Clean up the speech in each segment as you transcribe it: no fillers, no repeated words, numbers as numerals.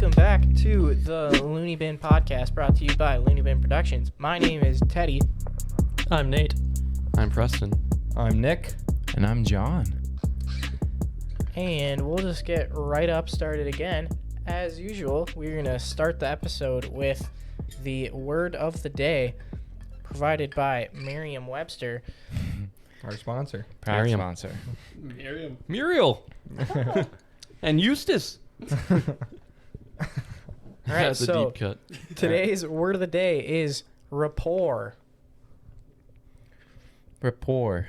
welcome back to the LooneyBin Podcast, brought to you by LooneyBin Productions. My name is Teddy. I'm Nate. I'm Preston. I'm Nick. And I'm John. And we'll just get right up started again. As usual, we're going to start the episode with the word of the day provided by Merriam-Webster. Our sponsor. Proud Miriam. sponsor. Muriel. And Eustace. All right, That's a so deep cut. today's word of the day is rapport. Rapport.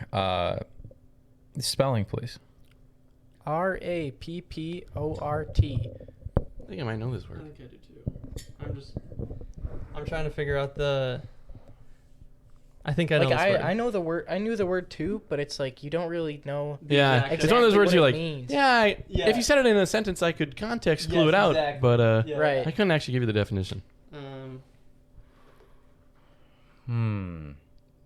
Spelling, please. R-A-P-P-O-R-T. I think I might know this I word. think I do too. I'm trying to figure out the. I think I know Like this word. I know the word. I knew the word too, but it's like you don't really know. Yeah, exact- it's one of those exactly words what you're it like, means. yeah, if you said it in a sentence, I could context clue Yes, it out, exactly. but Yeah. Right. I couldn't actually give you the definition.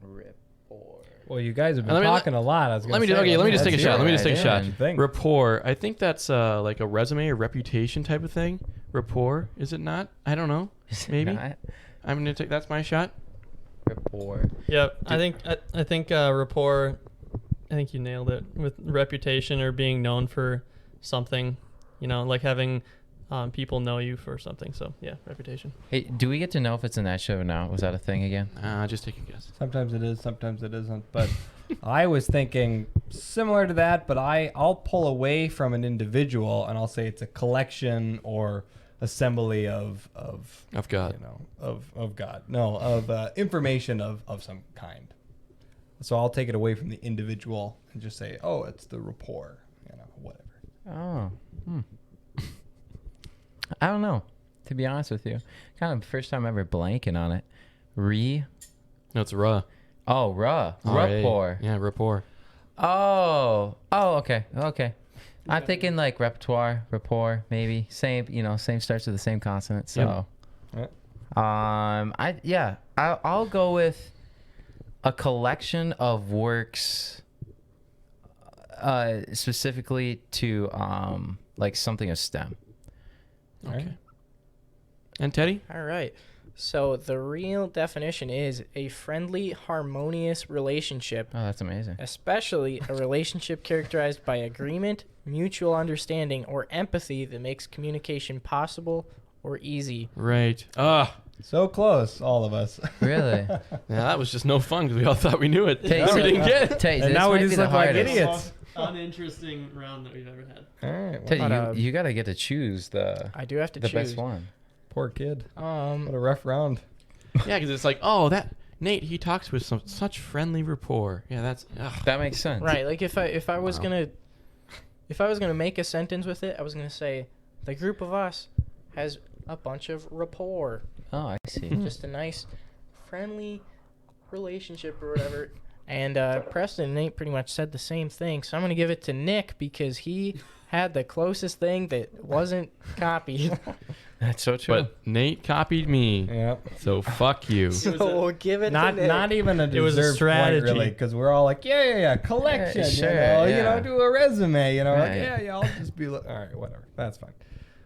Rapport. Well, you guys have been Let me- talking a lot. I was Let me gonna say, let me just take a let's shot. hear Let me it. just take a Yeah, shot. you think? Rapport. I think that's like a resume or reputation type of thing. Rapport, is it not? I don't know. Maybe. Not? I'm gonna take. That's my shot. Rapport. Yep. I think rapport. I think you nailed it with reputation or being known for something. You know, like having people know you for something. So yeah, reputation. Hey, do we get to know if it's in that show now? Was that a thing again? Just take a guess. Sometimes it is, sometimes it isn't. But I was thinking similar to that, but I'll pull away from an individual and I'll say it's a collection or assembly of God. you know, of God. No, of information of some kind. So I'll take it away from the individual and just say, oh, it's the rapport, you know, whatever. Oh. I don't know. To be honest with you, kind of first time ever blanking on it. No, it's ra. Oh, rapport. Yeah, rapport. Oh, okay. I'm thinking like repertoire, rapport, maybe same. Same starts with the same consonant. So, Yep. I'll go with a collection of works, specifically to like something of STEM. Okay. And Teddy? All right. So the real definition is a friendly, harmonious relationship, Oh, that's amazing. especially a relationship characterized by agreement, mutual understanding, or empathy that makes communication possible or easy. Right. So close, all of us. Really? Yeah, that was just no fun because we all thought we knew it. Tay, we didn't get it. Tay, And this now we might just be the look like hardest. idiots. Uninteresting round that we've ever had. All right. Tay, But, you got to get to choose the I do have to the choose. best one. Poor kid. What a Um, rough round. Yeah, because it's like, oh, that Nate, he talks with such friendly rapport. Yeah, that's. That makes sense. right. Like if I was Wow. gonna make a sentence with it, I was gonna say the group of us has a bunch of rapport. Oh, I see. Just a nice, friendly relationship or whatever. And Preston and Nate pretty much said the same thing. So I'm going to give it to Nick because he had the closest thing that wasn't copied. That's so true. But Nate copied me, Yep. so fuck you. So we'll give it Not to Nick. not even a It was a deserved strategy. point, really, because we're all like, yeah, collection, Yeah, sure, you yeah. know, do a resume, you know, like, Right. yeah, I'll just be like, all right, whatever, that's fine.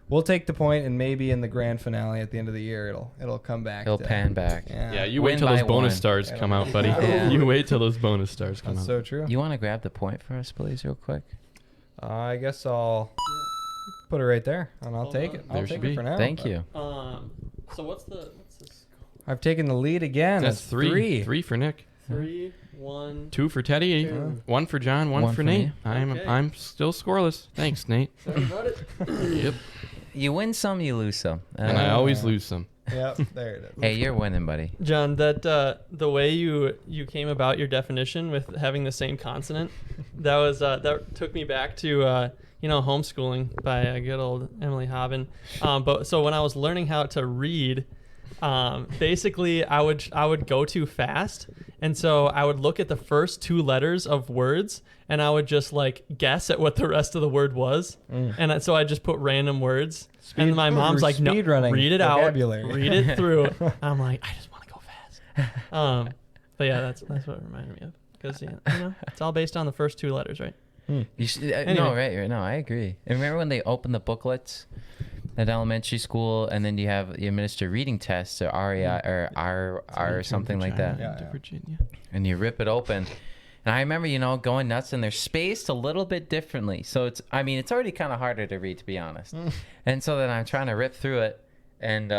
We'll take the point, and maybe in the grand finale at the end of the year, it'll come back. He'll pan back. Yeah, you Win wait till by those bonus one. stars come out, buddy. Yeah. You wait till those bonus stars come That's out. so true. You want to grab the point for us, please, real quick? I guess I'll put it right there, and I'll Hold take on. it. There I'll should take be. it for now. Thank but you. So what's this? I've taken the lead again. That's It's three. Three for Nick. 3, 1. 2 for Teddy. Two. 1 for John. One One for for Nate. me. Okay. I'm still scoreless. Thanks, Nate. Sorry about it. Yep. You win some, you lose some. And I always lose some. Yep, there it is. Hey, you're winning, buddy. John, that the way you came about your definition with having the same consonant, that took me back to homeschooling by good old Emily Hobbin. But so when I was learning how to read, basically I would go too fast, and so I would look at the first 2 letters of words, and I would just like guess at what the rest of the word was, and so I just put random words. And my mom's like, no, speed-running read it out, vocabulary. read it through. I'm like, I just want to go fast. But yeah, that's what it reminded me of, because it's all based on the first 2 letters, right? You should, Anyway. No, right. No, I agree. And remember when they opened the booklets at elementary school, and then you administer reading tests or REI or R or something like that. To Virginia. And you rip it open. And I remember, going nuts, and they're spaced a little bit differently. So it's already kind of harder to read, to be honest. And so then I'm trying to rip through it, and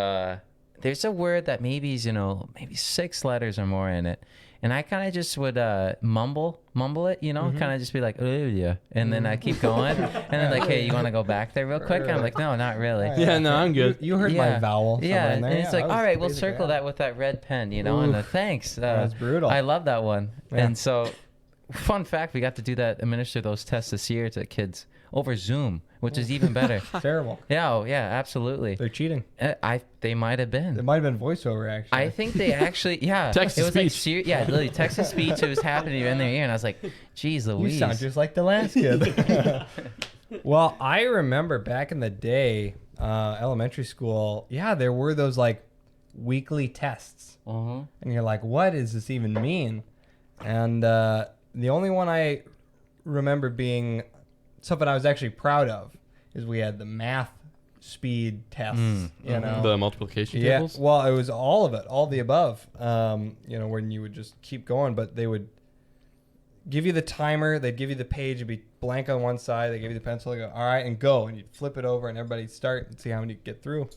there's a word that maybe is, maybe 6 letters or more in it. And I kind of just would mumble it, kind of just be like, oh, yeah. And then I keep going. And then like, hey, you want to go back there real quick? And I'm like, no, not really. Yeah, no, I'm good. You heard my vowel. Yeah, In there. and it's like, that was all right, we'll basically circle it. that with that red pen, and thanks. That's brutal. I love that one. Yeah. And so, fun fact, we got to do that, administer those tests this year to kids over Zoom, which is even better. Terrible. Yeah, oh, yeah, absolutely. They're cheating. They might have been. It might have been voiceover, actually. I think they actually, yeah. Text to it was like speech. literally text to speech. It was happening in their ear, and I was like, "Geez, Louise." You sound just like the last kid. Well, I remember back in the day, elementary school, there were those like weekly tests. Uh-huh. And you're like, what does this even mean? And the only one I remember being something I was actually proud of is we had the math speed tests, The multiplication Yeah, tables. well, it was all of it, all the above. When you would just keep going, but they would give you the timer, they'd give you the page, it'd be blank on one side, they give you the pencil, you go, all right, and go, and you'd flip it over, and everybody'd start and see how many you get through.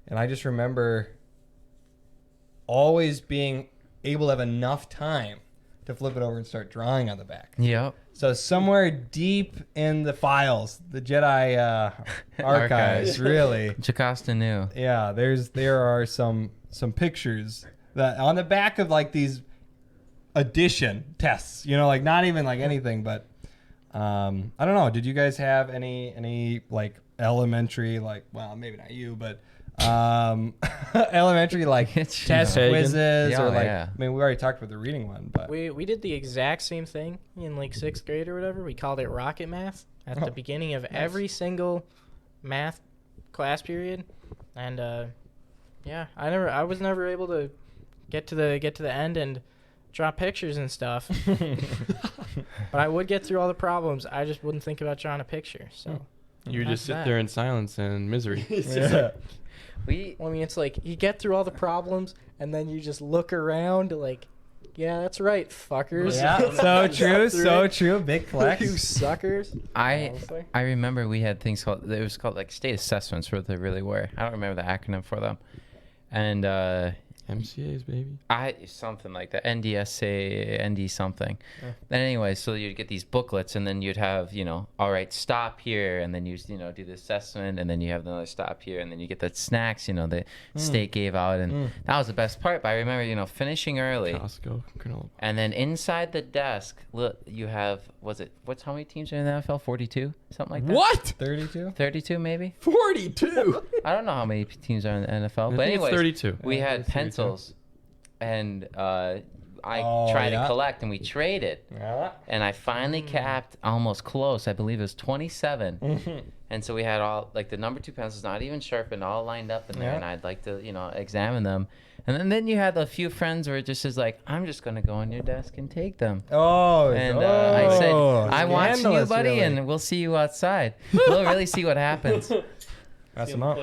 And I just remember always being able to have enough time to flip it over and start drawing on the back. Yep. So somewhere deep in the files, the Jedi archives, really. Jocasta knew. Yeah, there are some pictures that on the back of like these addition tests, like not even like anything, but I don't know. Did you guys have any like elementary, like, well, maybe not you, but elementary like test quizzes or like, I mean, we already talked about the reading one, but We did the exact same thing in like 6th grade or whatever. We called it rocket math at the beginning of every single math class period, and I was never able to get to the end and draw pictures and stuff. But I would get through all the problems. I just wouldn't think about drawing a picture. So You would just sit there in silence and misery. yeah. It's like you get through all the problems and then you just look around like, yeah, that's right, fuckers. Yeah, so true. Big flex. You suckers. I remember we had things called like state assessments, what they really were. I don't remember the acronym for them. And MCAs, baby. Something like that. NDSA, ND something. And anyway, so you'd get these booklets, and then you'd have, all right, stop here, and then you do the assessment, and then you have another stop here, and then you get the snacks, the state gave out, and that was the best part. But I remember, finishing early. Costco, granola. And then inside the desk, look, you have, how many teams are in the NFL? 42? Something like that? What? 32? 32 maybe? 42. I don't know how many teams are in the NFL. I But think it's anyways, 32. we had it's 32. pencils, and I tried to collect, and we traded. Yeah. And I finally capped almost close. I believe it was 27. And so we had all, like, the number 2 pencils, not even sharpened, all lined up in there. Yeah. And I'd like to, examine them. And then you had a few friends where it just is like, I'm just going to go on your desk and take them. Oh. And I said, I'm watching you, scandalous, buddy, really. and we'll see you outside. We'll really see what happens. That's enough.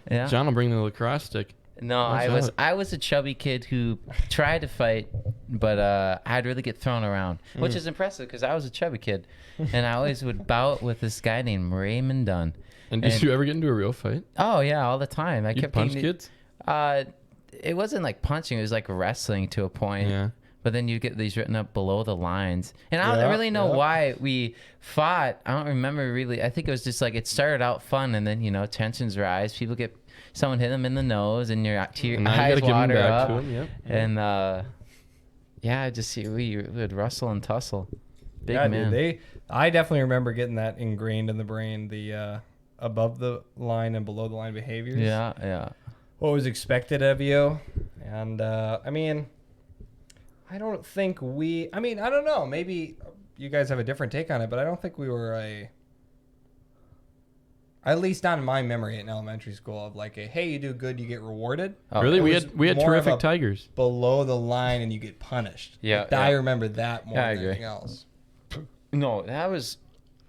Yeah. John will bring the lacrosse stick. No, I was a chubby kid who tried to fight, but I'd really get thrown around, which is impressive because I was a chubby kid, and I always would bout with this guy named Raymond Dunn. And did you ever get into a real fight? Oh yeah, all the time. I You kept punch getting- kids? It wasn't like punching; it was like wrestling to a point. Yeah. But then you get these written up below the lines, and I don't really know why we fought. I don't remember really. I think it was just like it started out fun, and then tensions rise. People get. Someone hit them in the nose, and your eyes water up. And I just see we would wrestle and tussle. Big man. Dude, I definitely remember getting that ingrained in the brain. The above the line and below the line behaviors. Yeah. What was expected of you, and I don't think I don't know. Maybe you guys have a different take on it, but I don't think we were at least not in my memory in elementary school of like hey, you do good, you get rewarded. Oh, Really? We had more of terrific a tigers. below the line and you get punished. Yeah, Like, I remember that more Yeah, I than agree. anything else. No, that was.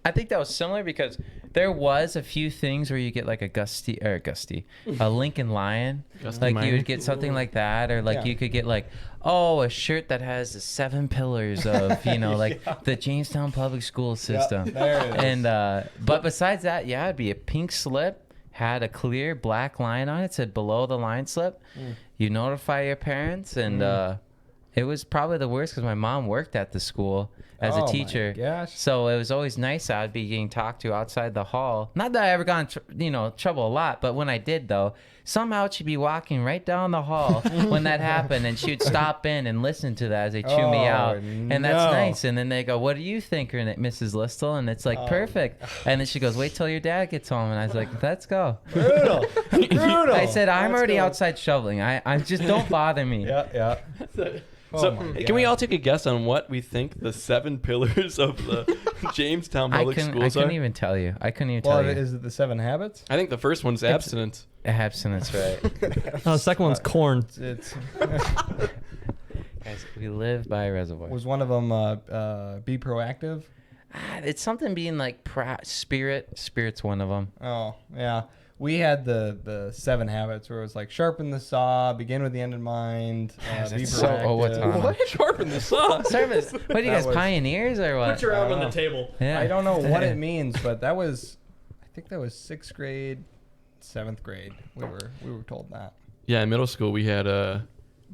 I think that was similar because there was a few things where you get like a Lincoln Lion. Gusty Like Miner. you would get something like that, or like Yeah. you could get like, a shirt that has the 7 pillars of, like the Jamestown Public School system. There it is. And but besides that, yeah, it'd be a pink slip, had a clear black line on it, said below the line slip. You notify your parents, and it was probably the worst because my mom worked at the school as Oh a my teacher. gosh. So it was always nice that I'd be getting talked to outside the hall. Not that I ever got in trouble a lot, but when I did, though, somehow she'd be walking right down the hall when that happened, and she would stop in and listen to that as they chew me out. And that's no. nice. And then they go, "What do you think, Mrs. Listle?" And it's like, perfect. And then she goes, "Wait till your dad gets home." And I was like, "Let's go." Brutal. Brutal. I said, "I'm Let's already go. outside shoveling. I just don't bother me." Yeah. Oh So, my can we gosh. all take a guess on what we think the 7 pillars of the Jamestown I Public couldn't Schools are? even tell you. I couldn't even Well, tell you. is it the 7 habits? I think the first one's abstinence. Abstinence, right? Oh, the second one's corn. It's Guys, we live by a reservoir. was one of them be proactive? It's something being like spirit. Spirit's one of them. Oh, yeah. We had the 7 habits where it was like sharpen the saw, begin with the end in mind, be So proactive. Owatonna. Sharpen the saw. Service. What are you That guys, was- pioneers or what? Put your arm I on the don't table. Yeah. I don't know what it means, but I think that was 6th grade, 7th grade. We were told that. Yeah, in middle school we had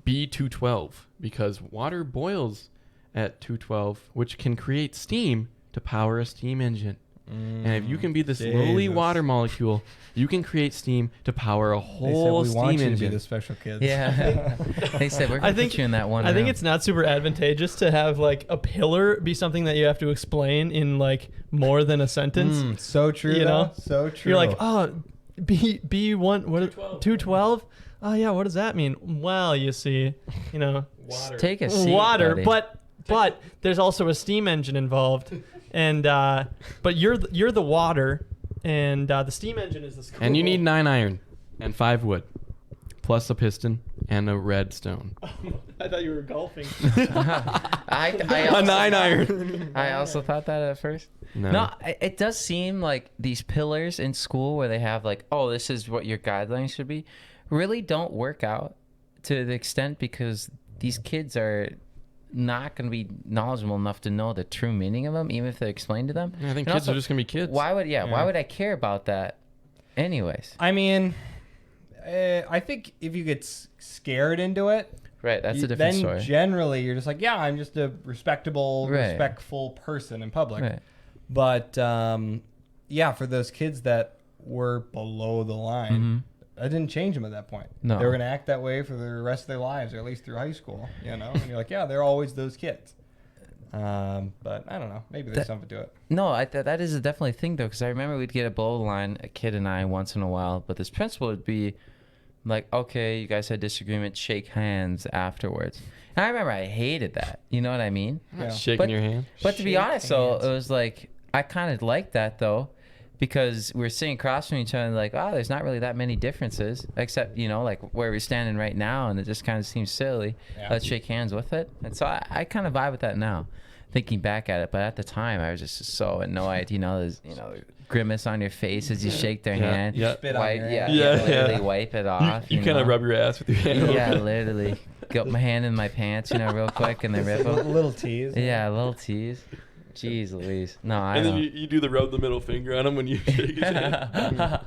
B212 because water boils at 212, which can create steam to power a steam engine. And if you can be this lowly Jesus. water molecule, you can create steam to power a They said whole we steam want you to be engine. the special kids. Yeah. They said we're I gonna think- put you in that one. I think room." it's not super advantageous to have like a pillar be something that you have to explain in like more than a sentence. So true, You know? So true. You're like, oh, B one, what? 212. Oh yeah, what does that mean? Well, you see, Take a seat, water, buddy. but there's also a steam engine involved, and but you're the water, and the steam engine is the screw. And you need 9 iron and 5 wood, plus a piston and a redstone. I thought you were golfing. I A also, 9 iron. I also thought that at first. No. No, it does seem like these pillars in school where they have like, oh, this is what your guidelines should be, really don't work out to the extent because these kids are not going to be knowledgeable enough to know the true meaning of them, even if they're explained to them. I think And kids also, are just gonna be kids. why would I care about that anyways? I mean, I think if you get scared into it, Right, that's a different then story. generally you're just like, yeah, I'm just a respectable, Right. respectful person in public. Right. But yeah, for those kids that were below the line, I didn't change them at that point. No. They were going to act that way for the rest of their lives, or at least through high school, And you're like, yeah, they're always those kids. But I don't know. Maybe there's something to it. No, that is a definitely thing though, because I remember we'd get a below the line, a kid and I, once in a while. But this principal would be like, "Okay, you guys had disagreement, shake hands afterwards." And I remember I hated that. You know what I mean? Yeah. Shaking But- your hand. But to be Shake honest, though, hands. it was like I kind of liked that though, because we were sitting across from each other, and like, oh, there's not really that many differences, except like where we're standing right now, and it just kind of seems silly. Yeah. Let's shake hands with it, and so I kind of vibe with that now, thinking back at it. But at the time, I was just so annoyed. There's grimace on your face as you shake their Yeah, hand. yeah. Spit on Wipe, your yeah, hand. Yeah, literally yeah. wipe it off. You kind of rub your ass with your hand. Yeah, literally. Got my hand in my pants, real quick, and then rip them. Little tease. Yeah, a little tease. Jeez Louise. No, I And don't. then you do the rub the middle finger on him when you shake his hand.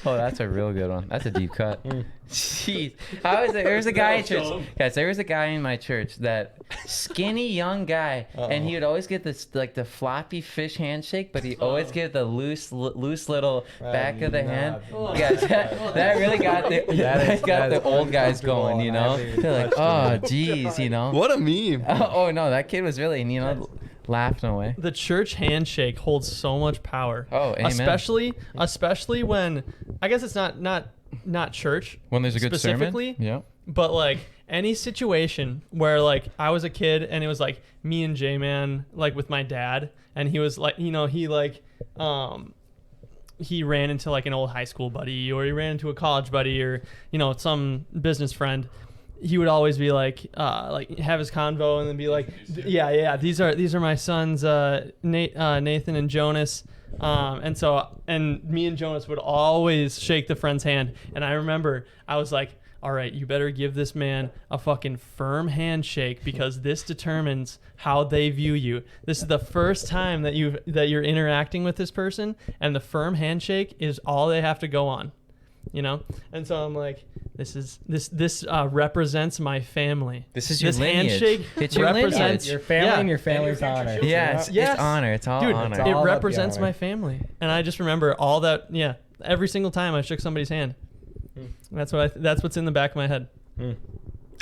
Oh, that's a real good one. That's a deep cut. Jeez. How is it? There was a guy in church. Guys, there was a guy in my church, that skinny young guy, and he would always get this like the floppy fish handshake, but he always get the loose little back of the hand. Guys, that really got the old guys going, They're like, oh, geez, What a meme. Oh no, that kid was really, laughing away. The church handshake holds so much power. Oh, amen. Especially when I guess it's not church When there's a good specifically, sermon. Yeah. but like any situation where like I was a kid and it was like me and J-Man like with my dad, and he was like, he ran into like an old high school buddy, or he ran into a college buddy, or some business friend, he would always be like have his convo and then be like, yeah, these are my sons, Nathan and Jonas. And me and Jonas would always shake the friend's hand. And I remember I was like, all right, you better give this man a fucking firm handshake because this determines how they view you. This is the first time that you're interacting with this person, and the firm handshake is all they have to go on, you know? And so I'm like, this represents my family. This is your lineage. Handshake it's your represents lineage. Your family and your family's honor. Yes, Yes. it's honor. It's all Dude, honor. it's all it about represents the honor. my family. And I just remember all that, every single time I shook somebody's hand. That's what's in the back of my head.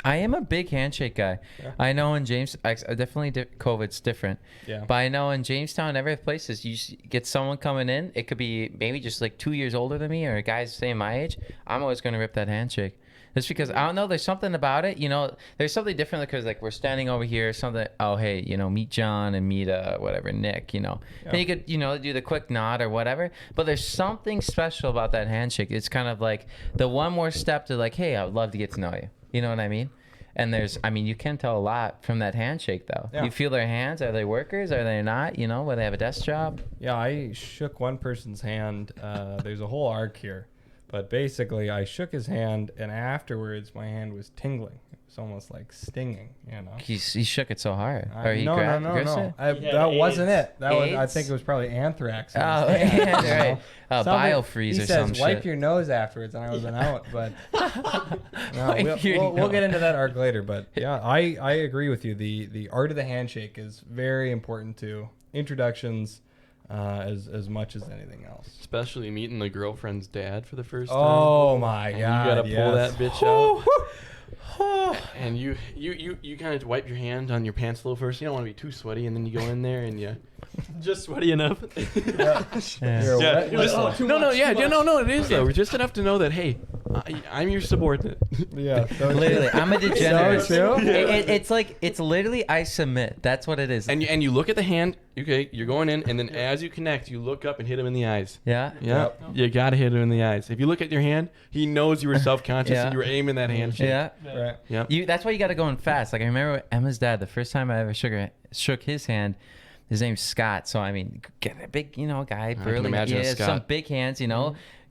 I am a big handshake guy. Yeah. I know in definitely COVID's different. Yeah. But I know in Jamestown and every places, you get someone coming in. It could be maybe just like 2 years older than me or a guy same my age. I'm always going to rip that handshake. Just because I don't know, there's something about it. You know, there's something different because like we're standing over here, something. Oh, hey, you know, meet John and meet whatever Nick. You know, Yeah. and you could do the quick nod or whatever. But there's something special about that handshake. It's kind of like the one more step to like, hey, I would love to get to know you. You know what I mean? And you can tell a lot from that handshake though. Yeah. You feel their hands. Are they workers? Are they not? You know, whether they have a desk job. Yeah, I shook one person's hand. There's a whole arc here. But basically, I shook his hand, and afterwards, my hand was tingling. It was almost like stinging, you know? He shook it so hard. Or he No. gripped it? That wasn't it. That was. I AIDS? think it was probably anthrax. Oh, Yeah, right. Something- Biofreeze he or says, some wipe shit. your nose afterwards, and I would have been out. But no, Wipe your we'll get nose. into that arc later. But yeah, I agree with you. The art of the handshake is very important to introductions, as much as anything else. Especially meeting the girlfriend's dad for the first time. Oh my And god! you gotta pull yes. that bitch out. And you kind of wipe your hand on your pants a little first. You don't want to be too sweaty, and then you go in there and you Just sweaty enough. Yeah. You're Yeah, wet just- whistle. no, it is though. Just enough to know that hey, I'm your subordinate. Yeah, so Literally, I'm a degenerate. So true. It's literally I submit. That's what it is. And you look at the hand. Okay, you're going in, and then as you connect, you look up and hit him in the eyes. Yeah. Yeah, Yep. you gotta hit him in the eyes. If you look at your hand, he knows you were self-conscious Yeah. and you were aiming that handshake. Yeah. Right. Yeah. That's why you got to go in fast. Like I remember Emma's dad. The first time I ever shook his hand. His name's Scott. So I mean, get a big, guy, can burly. imagine a Yeah, Scott. some big hands.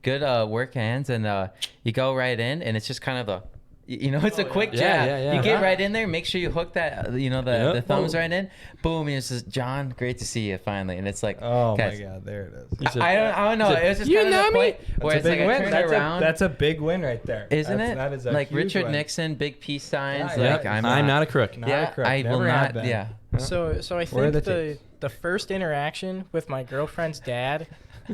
Good work hands, and you go right in, and it's just kind of the. It's a quick Yeah, jab. yeah. You get right in there. Make sure you hook that, the Yep. thumbs right in. Boom. And it says, John, great to see you finally. And it's like, Oh guys, my god, there it is. He said- I don't know. It was just "You kind of know the me?" point where That's it's a like big I win. turned around. That's a big win right there. Isn't it? That is a like huge Richard win. Nixon, big peace signs. Yeah, like yeah. I'm not a crook. Not yeah, a crook. I will Never have not. been. Yeah. So I Where are think the the first interaction with my girlfriend's dad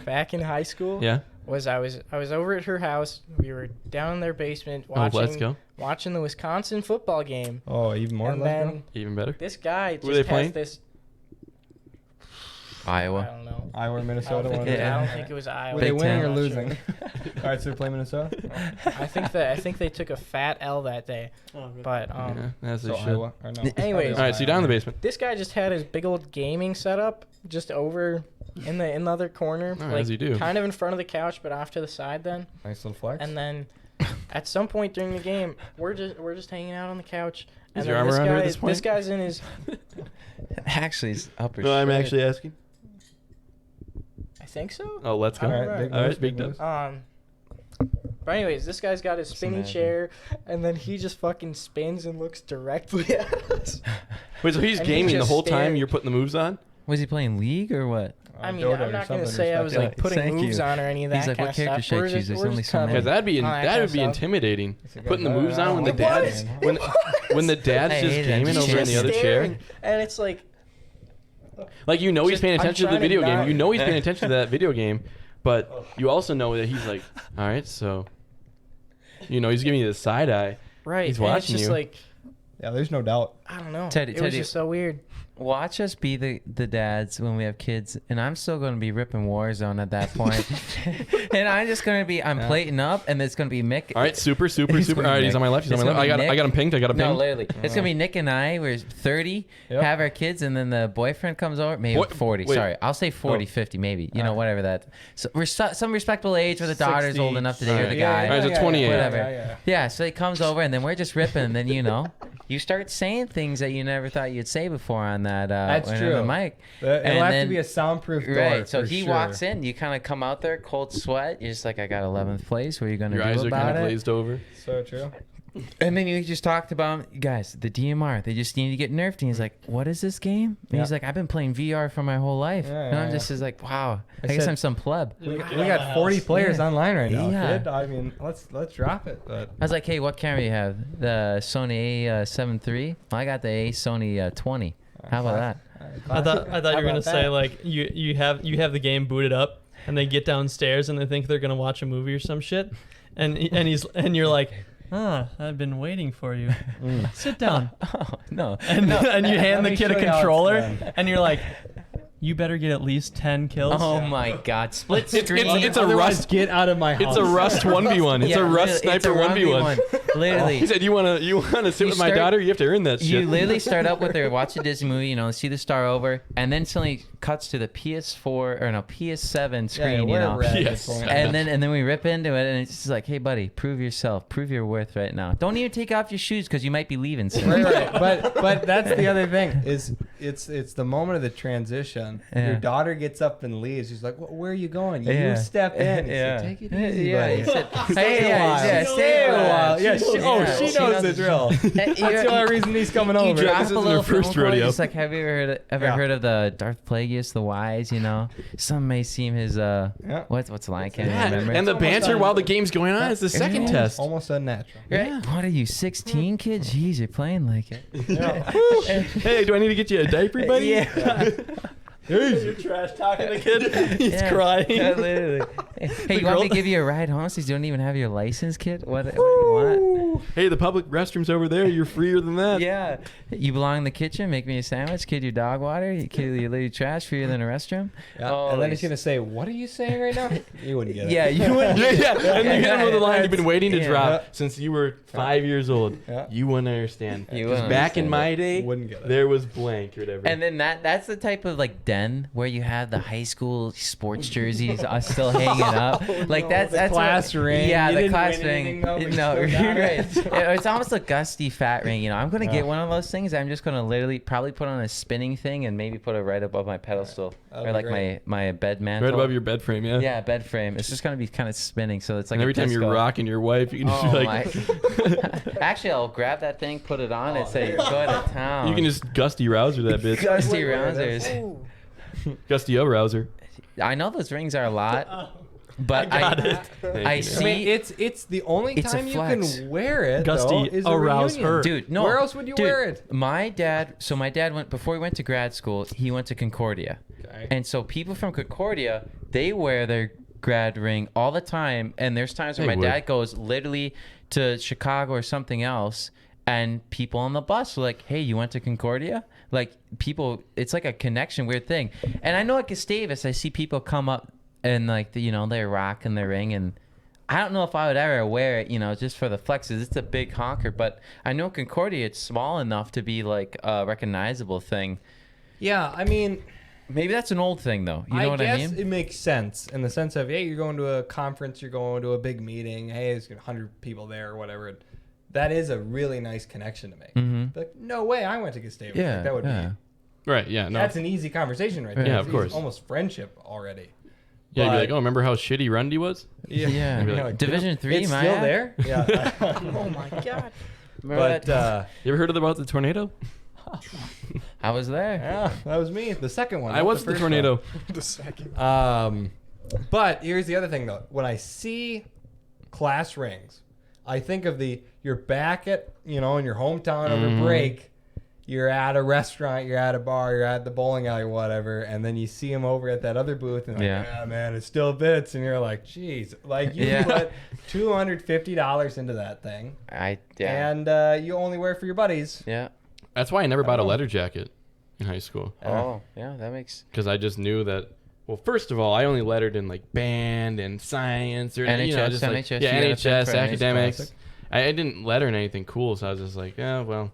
back in high school Yeah. was I was over at her house. We were down in their basement Oh, let's watching go. watching the Wisconsin football game. Oh, even more. And Let's then go. Even better. this guy Who were they just has playing? this. I Iowa. don't know. Iowa, I Minnesota. don't, think one it, of the I don't two. think it was Were Iowa. they Big winning Ten. or I'm not losing? sure. All right, so they're playing Minnesota. I think they took a fat L that day. But Yeah, as they So should. Iowa. Or no. Anyways. All right, so you're down in the basement. this guy just had his big old gaming setup just over in the other corner, All right, as you do. kind of in front of the couch, but off to the side then. Nice little flex. And then at some point during the game, we're just hanging out on the couch. And Is then your arm this around her at guy, this point? this guy's in his. Actually, it's upper. No, I'm shirt. actually asking. I think so. Oh, let's go. All Alright. right, big All right, moves, big moves. But anyways, this guy's got his spinny imagine. chair, and then he just fucking spins and looks directly at us. Wait, so he's And he gaming the just whole time stared. you're putting the moves on? Was he playing League or what? I mean, Dota or I'm not something gonna say I was respective. like putting Thank moves you. on or any of that He's like, kind what of character stuff. should I We're choose? just- There's we're only just so kinda- many. Because that'd be all that kind of stuff. intimidating. It's a Putting the good- moves on when It the dad's was. when the dad's I just hate it. gaming Just over in the other staring, chair. and it's like. Like you know he's Just- paying I'm attention to the trying to video game. not- You know he's paying attention to that video game, but you also know that he's like, all right, so he's giving you the side eye. Right. He's and watching it's just you. like, Yeah, there's no doubt. I don't know. Teddy- it was Teddy- just so weird. watch us be the dads when we have kids, and I'm still going to be ripping Warzone at that point. And I'm just going to be, plating up, and it's going to be Mick. All right, super. All right, he's on my left. He's on my left. I got him pinged. No, literally. It's going to be Nick and I. We're 30, have our kids, and then the boyfriend comes over. Maybe 40. Wait. Sorry. I'll say 40, 50, maybe. You know, whatever that. So we're some respectable age where the daughter's old enough to date the guy. All right, so 28. Whatever. Yeah, so he comes over, and then we're just ripping, and then, you start saying things that you never thought you'd say before on that That's true. the mic. It'll have to be a soundproof door. Right. So he walks in, you kind of come out there, cold sweat. You're just like, I got 11th place. What are you going to do about it? Your eyes are kind of glazed over. So true. And then you just talked about, guys, the DMR. They just need to get nerfed. And he's like, what is this game? And he's like, I've been playing VR for my whole life. And I'm just like, wow. I guess I'm some pleb. We got 40 players online right now, kid. I mean, let's drop it. But I was like, hey, what camera you have? The Sony A7 III? Well, I got the A Sony 20. How about that? I thought you were gonna say like you have the game booted up and they get downstairs and they think they're gonna watch a movie or some shit, and you're like, I've been waiting for you. Sit down. Oh, no. And you hand the kid a controller and you're like, you better get at least 10 kills. Oh my God! Split screen. It's a Rust. Get out of my house. It's a Rust 1v1. It's a Rust sniper 1v1. Literally. He said, "You wanna sit with my daughter? You have to earn that shit." You literally start up with her, watch a Disney movie, see the star over, and then suddenly cuts to the PS7 screen, Yes. and then we rip into it, and it's just like, hey buddy, prove yourself, prove your worth right now. Don't even take off your shoes because you might be leaving soon. Right. But that's the other thing is it's the moment of the transition. Yeah. Your daughter gets up and leaves. She's like, where are you going? You step in. Yeah. Take it easy, He buddy. said, Stay a while. stay a while. Yeah, she knows the drill. That's the only reason he's coming over. You drop This a isn't little her first film rodeo. Just like, have you ever heard of the Darth Plagueis, the Wise? Some may seem his what's the line? I can't remember. And the banter while the game's going on is the second test. Almost unnatural. Right? What are you, 16, kid? Jeez, you're playing like it. Hey, do I need to get you a diaper, buddy? Yeah. You're trash talking the kid. He's crying. Yeah, literally. Hey, you want me to give you a ride home since you don't even have your license, kid? What do you want? Hey, the public restroom's over there. You're freer than that. Yeah. You belong in the kitchen. Make me a sandwich. Kid, your dog water. You kid, you leave trash freer than a restroom. Yeah. And then he's going to say, what are you saying right now? You wouldn't get it. Yeah, you wouldn't. Yeah. And you hit him with a line you've been waiting to Yeah. drop since you were 5 years old. Yeah. You wouldn't understand. You 'Cause wouldn't back in understand my day, Wouldn't get it. there was blank or whatever. And then that's the type of like den where you have the high school sports jerseys are still hanging up. Like that's class ring. Yeah, You the didn't class win anything, ring. though, but you No, still you're got it. right. It's almost a gusty fat ring. I'm gonna get one of those things. I'm just gonna literally probably put on a spinning thing and maybe put it right above my pedestal That'll or be like great. my bed mantle. right above your bed frame, yeah. Yeah, bed frame. It's just gonna be kind of spinning, so it's like And every a time you're disco. rocking your wife, you can just Oh be my! like, Actually, I'll grab that thing, put it on, and say, "Go to town." you can just gusty rouser that bitch. Gusty rousers. Gusty rouser. I know those rings are a lot, but I got it. I see. I mean, it's the only It's a time you flex. can wear it. Gusty though, is a arouse reunion. her. Dude, no. Where else would you Dude, wear it? My dad went, before he went to grad school, he went to Concordia. Okay. And so people from Concordia, they wear their grad ring all the time. And there's times where They my would. dad goes literally to Chicago or something else. And people on the bus are like, hey, you went to Concordia? Like people, it's like a connection, weird thing. And I know at Gustavus, I see people come up and like, they're rocking their ring. And I don't know if I would ever wear it, just for the flexes. It's a big honker. But I know Concordia, it's small enough to be like a recognizable thing. Yeah, I mean, Maybe that's an old thing, though. You know what I guess mean? it makes sense in the sense of, hey, you're going to a conference, you're going to a big meeting, hey, there's 100 people there or whatever. That is a really nice connection to make. Mm-hmm. Like, no way, I went to Gustavus. Yeah, Like, that would yeah. be. Right, yeah, no. That's an easy conversation right there. Yeah, It's of course. almost friendship already. Yeah, you'd be But- like, oh, remember how shitty Rundy was? Yeah. Maybe You like, know, Division 3, it's my still ad? there. Yeah. Oh my god. But You ever heard about the tornado? I was there. yeah, that was me. The second one. I not was the first tornado. The second. one. But here's the other thing though. When I see class rings, I think of you're back at in your hometown over break. You're at a restaurant, you're at a bar, you're at the bowling alley, whatever, and then you see them over at that other booth, and like, Yeah. man, it still fits, and you're like, geez, like you Yeah. put $250 into that thing, Yeah. and you only wear it for your buddies. Yeah. That's why I never bought a leather jacket. in high school. Oh, yeah, that makes Because I just knew that. Well, first of all, I only lettered in like band and science or NHS, just like, NHS, yeah, you gotta NHS, pick for academics. classic. I didn't letter in anything cool, so I was just like, yeah, well.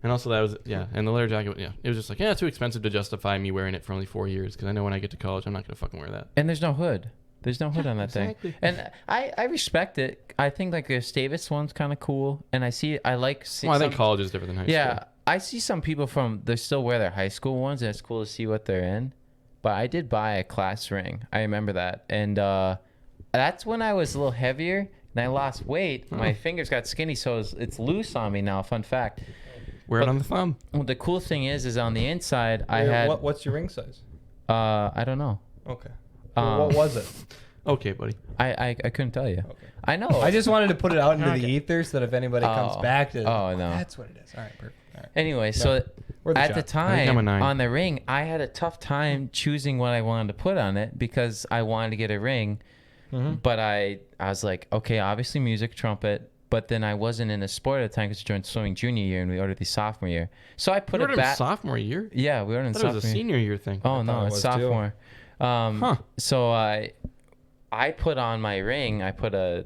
And also that was and the letter jacket, it was just like, it's too expensive to justify me wearing it for only 4 years because I know when I get to college, I'm not gonna fucking wear that. And there's no hood. There's no hood on that exactly. thing. And I respect it. I think like the Stavis one's kind of cool. And I like. Well, I think college is different than high school. Yeah, I see some people they still wear their high school ones, and it's cool to see what they're in. But I did buy a class ring. I remember that. And that's when I was a little heavier and I lost weight. My fingers got skinny, so it's loose on me now. Fun fact. Wear it on the thumb. Well, the cool thing is on the inside, I had. What's your ring size? I don't know. Okay. What was it? Okay, buddy. I couldn't tell you. Okay. I know. I just wanted to put it out into Okay. the ether so that if anybody comes back to no. that's what it is. All right, perfect. All right. Anyway, so We're the at the shot. I think I'm a time 9. on the ring, I had a tough time choosing what I wanted to put on it because I wanted to get a ring. Mm-hmm. But I was like, okay, obviously music, trumpet. But then I wasn't in a sport at the time because I joined swimming junior year and we ordered the sophomore year. So I put You it ordered back. sophomore year? Yeah, we ordered I in thought it sophomore was a year. senior year thing. Oh I no, thought it it's was too. sophomore. Huh. So I put on my ring. I put a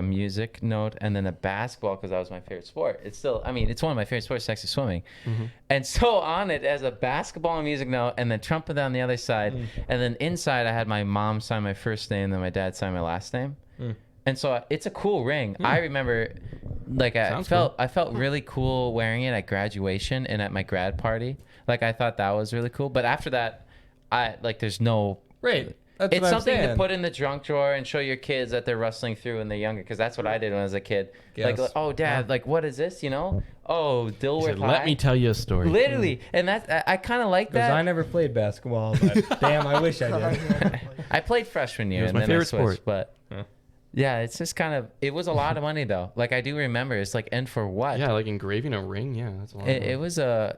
music note and then a basketball because that was my favorite sport. It's still, it's one of my favorite sports, actually swimming. Mm-hmm. And so on it as a basketball and music note, and then trumpet on the other side, and then inside I had my mom sign my first name, then my dad sign my last name. And so it's a cool ring. I remember, like I felt really cool wearing it at graduation and at my grad party. Like I thought that was really cool. But after that, there's no. Right. That's It's what I'm something to saying. put in the junk drawer and show your kids that they're rustling through when they're younger. Because that's what I did when I was a kid. Yes. Like, oh, Dad, like what is this? Oh, He Dilworth said, High. let me tell you a story. Literally, and I kind of like Because that. I never played basketball, but damn, I wish I did. I played freshman year, It was and my then I favorite switched. sport. But Yeah. yeah, it's just kind of. It was a lot of money though. Like I do remember, it's like, and for what? Yeah, like engraving a ring. Yeah, that's a lot. It was a.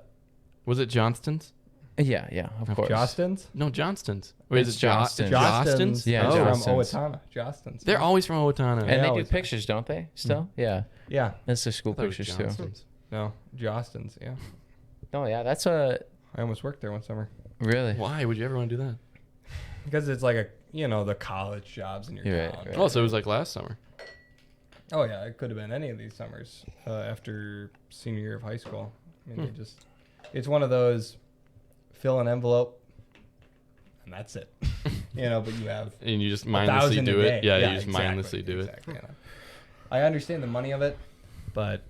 Was it Johnston's? Yeah, of course. Jostens? No, Johnston's. Wait, It's is it Johnston's? Johnston's. Yeah, oh, Johnston's. from Owatonna. Jostens. They're always from Owatonna. And they do always- pictures, don't they? Still, yeah. Yeah. That's their school I thought it was pictures too. Johnston's. No, Jostens. Yeah. Oh yeah, that's a I almost worked there one summer. really. Why would you ever want to do that? Because it's like the college jobs in your You're right, town. right. Oh, so it was like last summer. Oh yeah, it could have been any of these summers after senior year of high school. I mean, it's one of those fill an envelope, and that's it. But you have And you just 1,000 mindlessly a do day. it. Yeah, you just exactly, mindlessly do it. exactly, I understand the money of it, but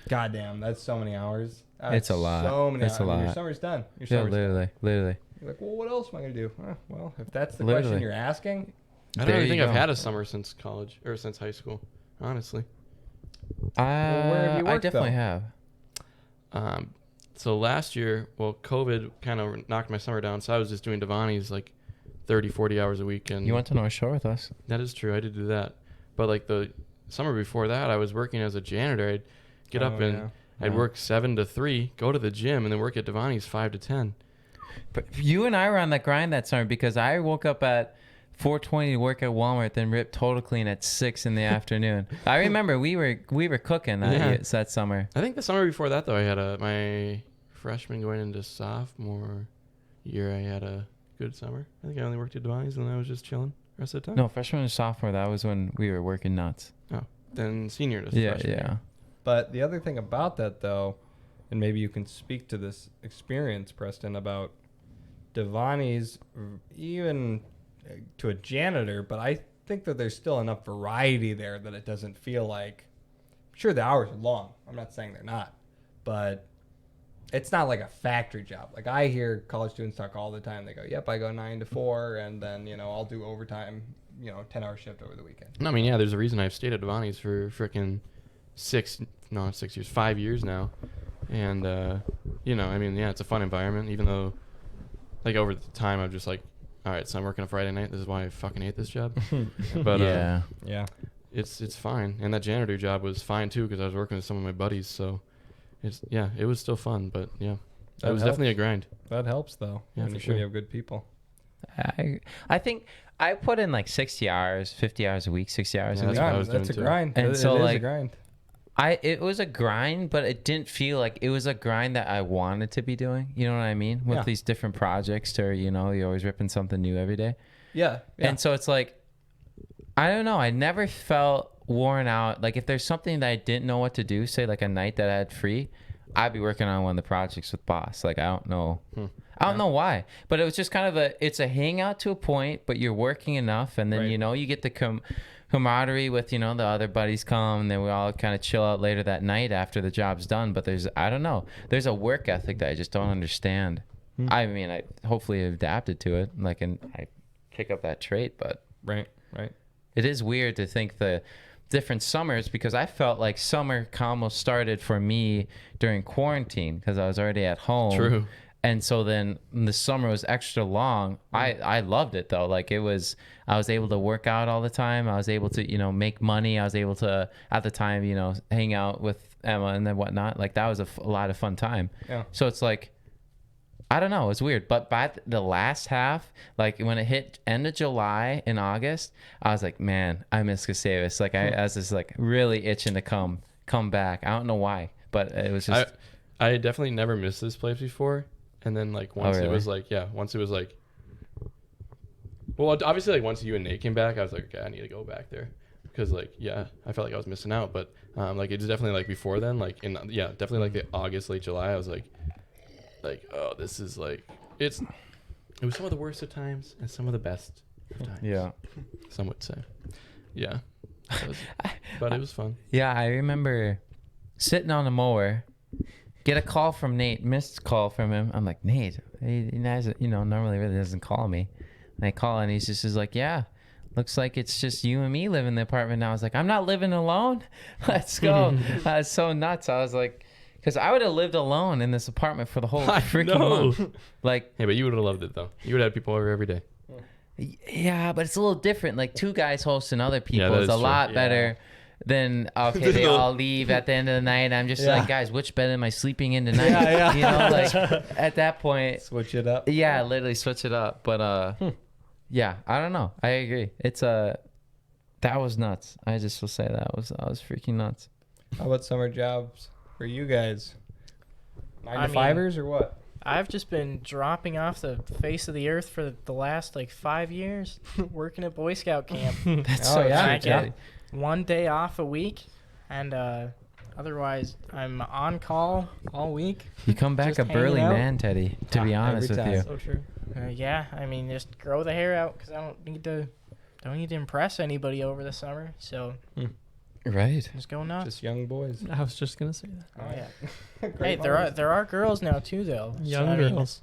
goddamn, that's so many hours. It's a lot. So many It's hours. a I mean, lot. Your summer's done. Your Yeah, summer's done. literally. You're like, well, what else am I gonna do? Well, if that's the Literally. question you're asking, I don't There even you think I've go. had a summer since college or since high school, honestly. where have you I worked, definitely though? have. So last year, COVID kind of knocked my summer down, so I was just doing Devani's like 30, 40 hours a week. And You went to North Shore with us. that is true. I did do that. But like the summer before that, I was working as a janitor. I'd get up and I'd work 7 to 3, go to the gym, and then work at Devani's 5 to 10. But you and I were on that grind that summer because I woke up at 4:20 to work at Walmart, then ripped Total Clean at 6 in the afternoon. I remember we were cooking that summer. I think the summer before that, though, I had my freshman going into sophomore year, I had a good summer. I think I only worked at Devani's and I was just chilling the rest of the time. No, freshman and sophomore. That was when we were working nuts. Oh, then senior to Yeah, freshman yeah. year. But the other thing about that, though, and maybe you can speak to this experience, Preston, about Devani's, even to a janitor, but I think that there's still enough variety there that it doesn't feel like, sure, the hours are long. I'm not saying they're not, but it's not like a factory job. Like I hear college students talk all the time. They go, yep, I go 9 to 4, and then, I'll do overtime, 10-hour shift over the weekend. No, I mean, yeah, there's a reason I've stayed at Devani's for frickin' 5 years now. And, I mean, yeah, it's a fun environment, even though, like, over the time, I'm just like, all right, so I'm working a Friday night. This is why I fucking hate this job. But, yeah. Yeah. it's fine. And that janitor job was fine, too, because I was working with some of my buddies, so, it was still fun, but, yeah. That It was helps. definitely a grind. That helps, though. Yeah, when for you sure. have good people. I think I put in like 60 hours, 50 hours a week, 60 hours Yeah, a week. that's what I was That's doing a too. grind. And It so, is a like, grind. It was a grind, but it didn't feel like it was a grind that I wanted to be doing. You know what I mean? With these different projects, or you're always ripping something new every day. Yeah. And so it's like, I don't know. I never felt worn out. Like if there's something that I didn't know what to do, say like a night that I had free, I'd be working on one of the projects with boss. Like I don't know. I don't know why, but it was just kind of it's a hangout to a point, but you're working enough, and then you get the camaraderie with the other buddies come, and then we all kind of chill out later that night after the job's done. But there's a work ethic that I just don't understand. I mean, I hopefully have adapted to it, and I pick up that trait, but Right. it is weird to think the different summers, because I felt like summer almost started for me during quarantine because I was already at home. True. And so then the summer was extra long. I loved it though. Like I was able to work out all the time. I was able to, make money. I was able to, at the time, hang out with Emma and then whatnot. Like that was a lot of fun time. Yeah. So it's like, I don't know. It's weird. But by the last half, like when it hit end of July and August, I was like, man, I miss Gustavus. Like I was just like really itching to come back. I don't know why, but it was just. I definitely never missed this place before. And then once it was well, obviously once you and Nate came back, I was like, okay, I need to go back there because I felt like I was missing out. But it was definitely before then, definitely the August, late July, I was like, oh, this is it was some of the worst of times and some of the best of times. Yeah. Some would say. Yeah. But it was fun. Yeah, I remember sitting on the mower, get a call from Nate, missed call from him. I'm like, Nate, he normally really doesn't call me. And I call and he's just like, yeah, looks like it's just you and me living in the apartment now. I was like, I'm not living alone. Let's go. I was so nuts. I was like, because I would have lived alone in this apartment for the whole freaking month. Hey, but you would have loved it though. You would have people over every day. Yeah, but it's a little different. Like two guys hosting other people is a lot better than they all leave at the end of the night. I'm just like, guys, which bed am I sleeping in tonight? At that point, switch it up. Yeah, literally switch it up. But yeah, I don't know. I agree. It's that was nuts. I just will say that was freaking nuts. How about summer jobs for you guys? 9 to 5ers or what? I've just been dropping off the face of the earth for the last 5 years, working at Boy Scout camp. That's I get 1 day off a week, and otherwise I'm on call all week. You come back a burly man, Teddy. To be honest with you. So true. Yeah, I mean, just grow the hair out because I don't need to impress anybody over the summer. So. Right. Just go nuts. Just young boys. I was just gonna say that. Oh yeah. Hey, there are girls now too, though. Young girls.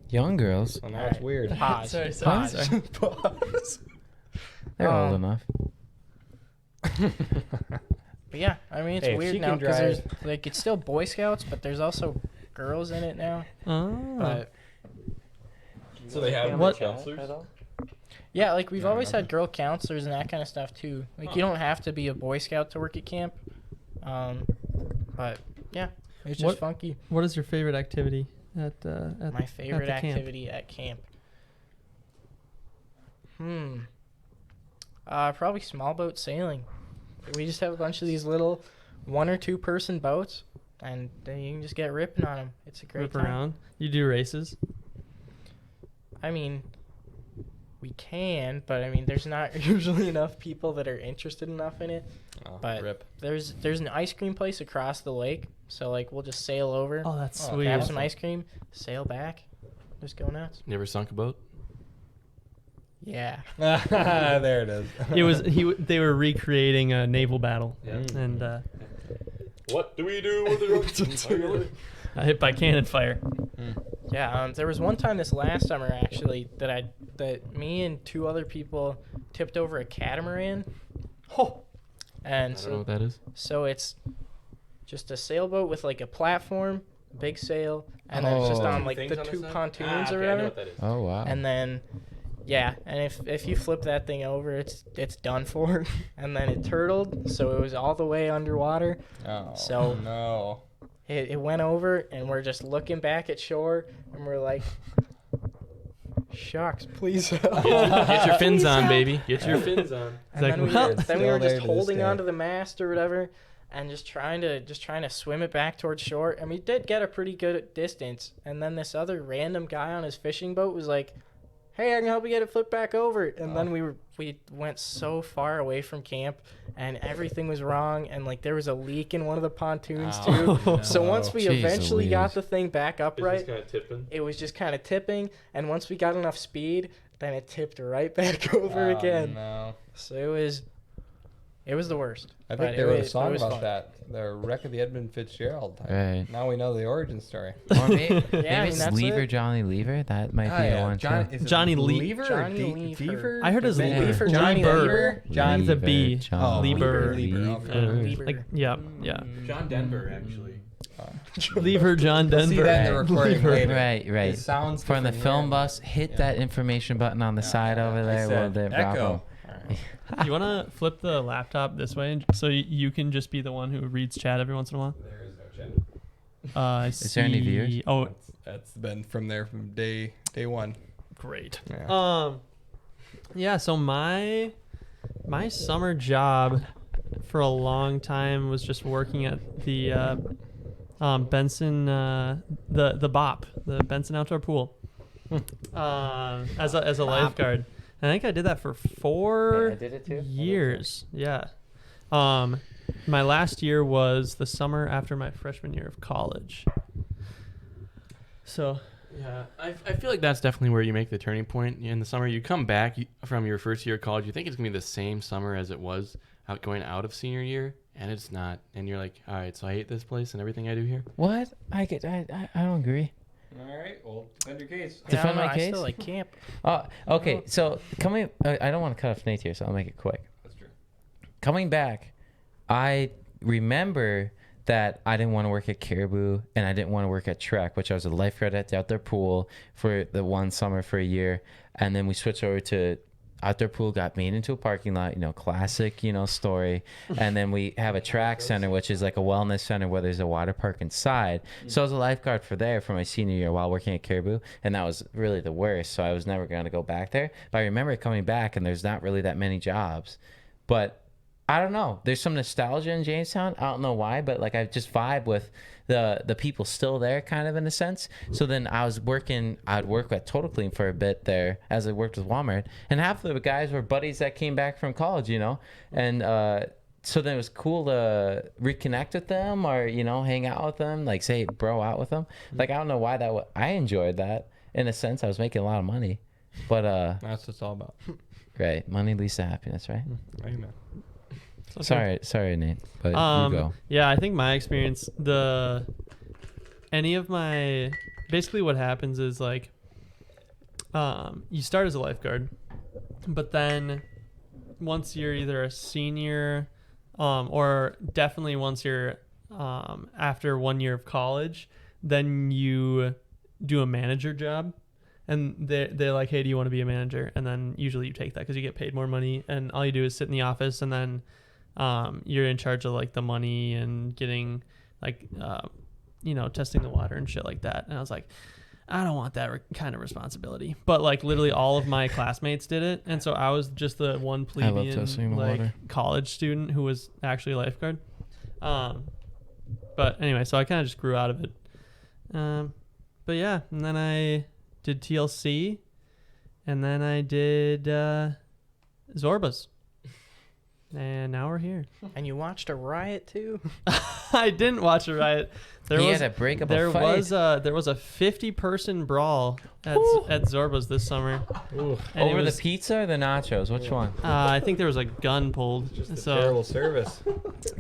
Young girls. Well, now it's weird. Pause. Sorry. Pause. They're old enough. But yeah, I mean, it's weird now because there's it's still Boy Scouts, but there's also girls in it now. Oh. But so they have what counselors? yeah, we've always had girl counselors and that kind of stuff too. You don't have to be a Boy Scout to work at camp. But yeah, it's just funky. What is your favorite activity at my favorite activity at camp? Probably small boat sailing. We just have a bunch of these little 1 or 2 person boats, and then you can just get ripping on them. It's a great time. Around. You do races? I mean, we can, but I mean, there's not usually enough people that are interested enough in it. But there's an ice cream place across the lake, so we'll just sail over. Oh, that's sweet. Have some ice cream, sail back, just go nuts. You ever sunk a boat? Yeah. There it is. It was they were recreating a naval battle. Yeah. And what do we do with the hit by cannon fire? Yeah, there was one time this last summer actually that me and 2 other people tipped over a catamaran. And I don't know what that is. So it's just a sailboat with a platform, big sail, and then it's just on the 2 pontoons or whatever. I know what that is. Oh wow. And then and if you flip that thing over, it's done for. And then it turtled, so it was all the way underwater. Oh so no. It went over, and we're just looking back at shore, and we're like, shucks, please help. Get your fins on, baby. Get your fins on. And then we were just holding onto the mast or whatever, and just trying to swim it back towards shore. And we did get a pretty good distance. And then this other random guy on his fishing boat was like, "Hey, I can help you get it flipped back over." And then we went so far away from camp, and everything was wrong. And like there was a leak in one of the pontoons too. No. So once we Jeez eventually got Louise. the thing back upright, tipping. it was just kind of tipping. And once we got enough speed, then it tipped right back over again. No. So it was the worst. I But think there was a it song was about fun. that. The wreck of the Edmund Fitzgerald type. Right. Now we know the origin story. Or maybe, I maybe mean, it's that's Lever, it. Johnny Lever. That might be the one. John, too. is it Johnny Lever or Johnny De- Lever. Deaver? I heard it was Yeah. Lever. Johnny Lever. Lever. The B. John Lieber. Lieber. Lieber. Like, yeah. John Denver, actually. Lever John We'll see Denver. that in the recording later. Right, It right. sounds From the different film here. bus, hit Yeah. that information button on the side over I there. said, Well, echo. bravo. You want to flip the laptop this way so you can just be the one who reads chat every once in a while? There is no chat. I Is there any see- viewers? Oh, That's been from there from day one. great. Yeah. Yeah. So my summer job for a long time was just working at the Benson the BOP, the Benson Outdoor Pool, as a lifeguard. I think I did that for 4 Yeah, I did it too. years. Yeah. My last year was the summer after my freshman year of college. So Yeah, I feel like that's definitely where you make the turning point. In the summer, you come back from your first year of college, you think it's going to be the same summer as it was going out of senior year, and it's not. And you're like, all right, so I hate this place and everything I do here. What? I don't agree. All right. Well, defend your case. Yeah, I Defend don't know, my I case? still like camp. Okay. So coming, I don't want to cut off Nate here, so I'll make it quick. That's true. Coming back, I remember that I didn't want to work at Caribou and I didn't want to work at Trek, which I was a lifeguard at the outdoor pool for the one summer for a year. And then we switched over to outdoor pool, got made into a parking lot, classic, story. And then we have a track center, which is like a wellness center where there's a water park inside. So I was a lifeguard for my senior year while working at Caribou. And that was really the worst. So I was never going to go back there. But I remember coming back and there's not really that many jobs. But I don't know. There's some nostalgia in Jamestown. I don't know why, but like I just vibe with the people still there kind of in a sense. So then I'd work at Total Clean for a bit there as I worked with Walmart. And half of the guys were buddies that came back from college, And so then it was cool to reconnect with them or, hang out with them, like say bro out with them. Like I don't know why I enjoyed that in a sense. I was making a lot of money. But That's what it's all about. right, money leads to happiness, right? Amen. Sorry, Nate, but you go. Yeah, I think my experience, basically what happens is like, you start as a lifeguard, but then once you're either a senior, or definitely once you're, after 1 year of college, then you do a manager job. And they're like, hey, do you want to be a manager? And then usually you take that because you get paid more money. And all you do is sit in the office and then you're in charge of like the money and getting like, testing the water and shit like that. And I was like, I don't want that kind of responsibility. But like literally all of my classmates did it. And so I was just the one plebeian testing the water. college student who was actually a lifeguard. But anyway, so I kind of just grew out of it. But yeah, and then I did TLC, and then I did Zorbas, and now we're here. And you watched a riot too? I didn't watch a riot. There He was had to break up a there fight. was a 50-person brawl at Zorbas this summer. And it Over was, the pizza or the nachos? Which one? I think there was a gun pulled. So Terrible service.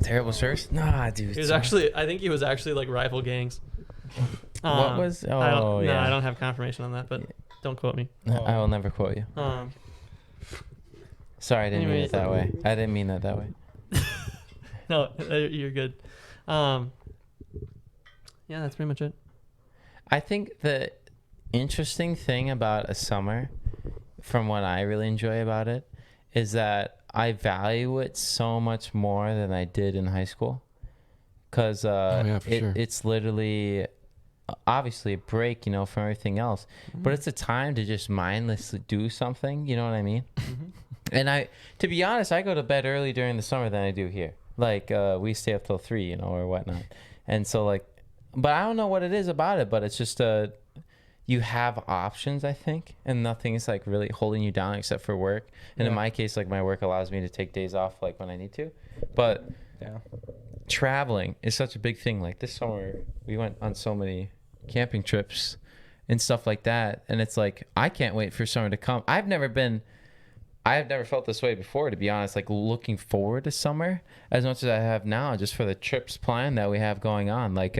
Terrible service? Nah, dude. I think he was actually like rival gangs. What was? Oh, I don't, yeah. No, I don't have confirmation on that, but don't quote me. I will never quote you. Sorry, I didn't mean Anyway. it that way. I didn't mean that that way. No, you're good. Yeah, that's pretty much it. I think the interesting thing about a summer, from what I really enjoy about it, is that I value it so much more than I did in high school. Because yeah, for sure. it's literally, obviously, a break, from everything else. But it's a time to just mindlessly do something, you know what I mean? And to be honest, I go to bed early during the summer than I do here. Like we stay up till 3, you know, or whatnot. And so like, but I don't know what it is about it, but it's just you have options, I think, and nothing is like really holding you down except for work. And in my case, like my work allows me to take days off like when I need to. But traveling is such a big thing. Like this summer, we went on so many camping trips and stuff like that. And it's like, I can't wait for summer to come. I've never felt this way before, to be honest, like looking forward to summer as much as I have now, just for the trips planned that we have going on. Like,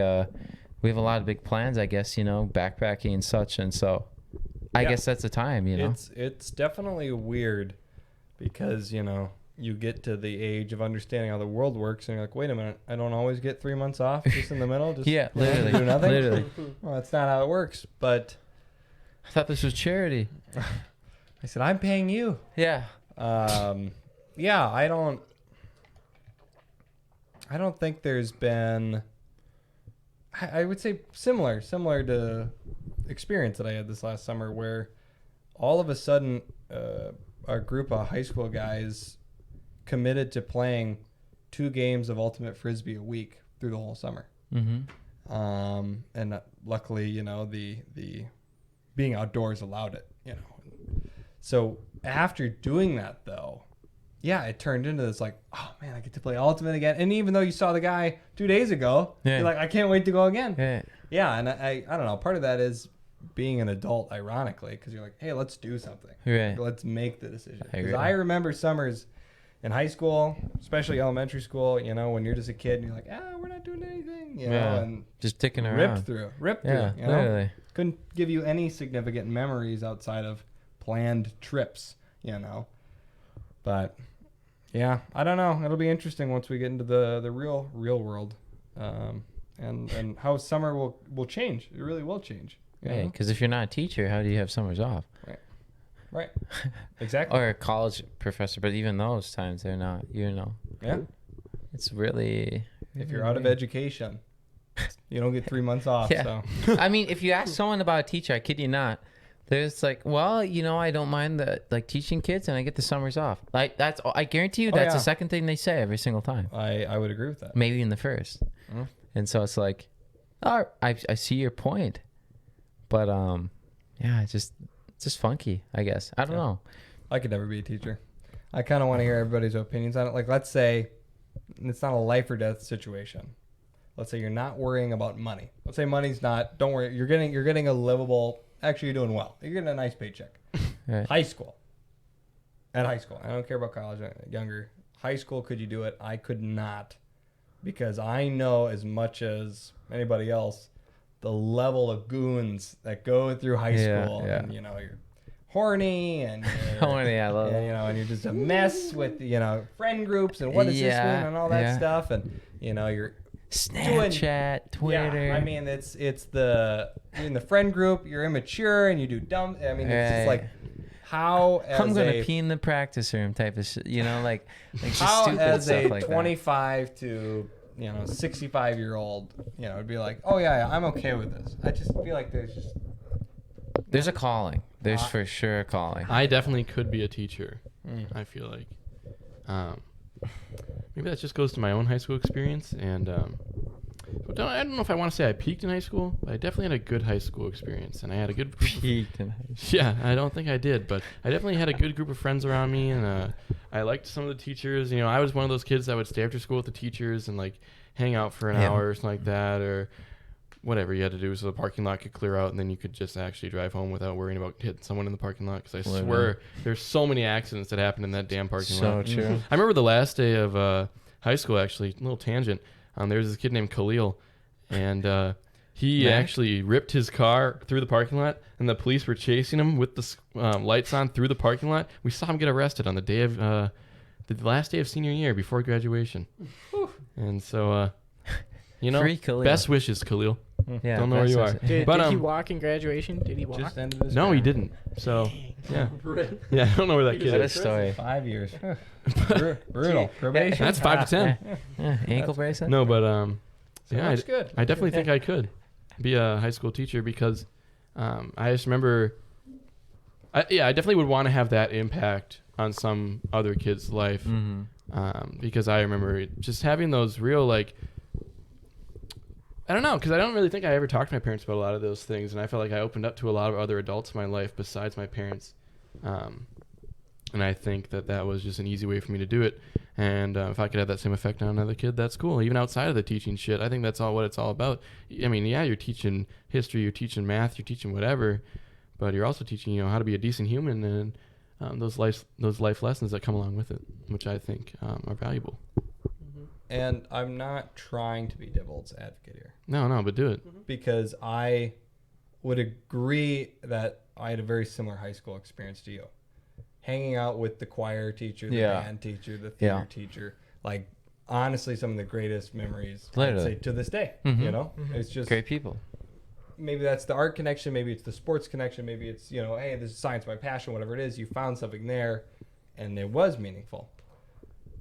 we have a lot of big plans, I guess, you know, backpacking and such. And so I guess that's the time, you know. It's definitely weird because, you know, you get to the age of understanding how the world works and you're like, wait a minute, I don't always get 3 months off just in the middle? Just literally. Do nothing? Literally. Well, that's not how it works. But I thought this was charity. I said, I'm paying you. Yeah. Yeah, I don't think there's been, I would say similar to experience that I had this last summer where all of a sudden a group of high school guys committed to playing 2 games of Ultimate Frisbee a week through the whole summer. Mm-hmm. And luckily, you know, the being outdoors allowed it, you know. So after doing that, though, yeah, it turned into this like, oh man, I get to play Ultimate again. And even though you saw the guy 2 days ago, you're like, I can't wait to go again. Yeah, and I don't know. Part of that is being an adult, ironically, because you're like, hey, let's do something. Right. Let's make the decision. I Because I remember summers in high school, especially elementary school, you know, when you're just a kid and you're like, we're not doing anything, you know, and just ticking around. ripped through, Yeah, you know? literally. Couldn't give you any significant memories outside of planned trips, you know. But yeah, I don't know. It'll be interesting once we get into the real world, and how summer will change. It really will change. Yeah, because if you're not a teacher, how do you have summers off? Right. Exactly. Or a college professor, but even those times they're not. You know. Yeah. It's really. If you're out of education, you don't get 3 months off. Yeah. So. I mean, if you ask someone about a teacher, I kid you not, there's like, well, you know, I don't mind like teaching kids, and I get the summers off. Like that's, I guarantee you, that's the second thing they say every single time. I would agree with that. Maybe in the first. Mm-hmm. And so it's like, oh, I see your point, but yeah, it's just funky, I guess. I don't know. I could never be a teacher. I kind of want to hear everybody's opinions on it. Like, let's say it's not a life or death situation. Let's say you're not worrying about money. Let's say money's not. Don't worry. You're getting a livable. Actually, you're doing well. You're getting a nice paycheck. Right. High school. At high school, I don't care about college. Younger. High school, could you do it? I could not, because I know as much as anybody else the level of goons that go through high school. Yeah. And, you know, you're horny and Horny, I love it. you know, and you're just a mess with, you know, friend groups and what does this mean and all that stuff, and you know, you're Snapchat, Twitter. Yeah, I mean, you're in the friend group, you're immature and you do dumb. I mean, it's just like how I'm gonna pee in the practice room type of shit, you know, like just how stupid as stuff a like 25 to 65-year-old, you know, it'd be like, oh yeah, I'm okay with this. I just feel like there's a calling. There's for sure a calling. I definitely could be a teacher. I feel like maybe that just goes to my own high school experience, and I don't know if I want to say I peaked in high school, but I definitely had a good high school experience, and I had a good peaked in high school. Yeah, I don't think I did, but I definitely had a good group of friends around me, and I liked some of the teachers. You know, I was one of those kids that would stay after school with the teachers and like hang out for an hour or something like that, or whatever you had to do so the parking lot could clear out, and then you could just actually drive home without worrying about hitting someone in the parking lot, because I swear there's so many accidents that happen in that damn parking lot. So true. I remember the last day of high school, actually, a little tangent. There was this kid named Khalil, and he actually ripped his car through the parking lot, and the police were chasing him with the lights on through the parking lot. We saw him get arrested on the day of the last day of senior year before graduation. And so, you know, best wishes, Khalil. Yeah, don't know where you are. Did he walk in graduation? Did he walk? just ended his No, career. he didn't. So, yeah. Yeah, I don't know where that kid What a is. story. 5 years. Brutal. Probation. That's 5 to 10. Yeah, ankle bracelet. No, but Yeah, that's good. I definitely think I could be a high school teacher, because I just remember, I definitely would want to have that impact on some other kid's life. Because I remember just having those real, like, I don't know, because I don't really think I ever talked to my parents about a lot of those things, and I felt like I opened up to a lot of other adults in my life besides my parents. And I think that was just an easy way for me to do it. And if I could have that same effect on another kid, that's cool. Even outside of the teaching shit, I think that's all what it's all about. I mean, yeah, you're teaching history, you're teaching math, you're teaching whatever, but you're also teaching, how to be a decent human and those life lessons that come along with it, which I think are valuable. And I'm not trying to be devil's advocate here. No, but do it. Because I would agree that I had a very similar high school experience to you. Hanging out with the choir teacher, the band teacher, the theater teacher. Like, honestly, some of the greatest memories, I'd say, to this day. It's just great people. Maybe that's the art connection. Maybe it's the sports connection. Maybe it's, hey, this is science, my passion, whatever it is. You found something there, and it was meaningful.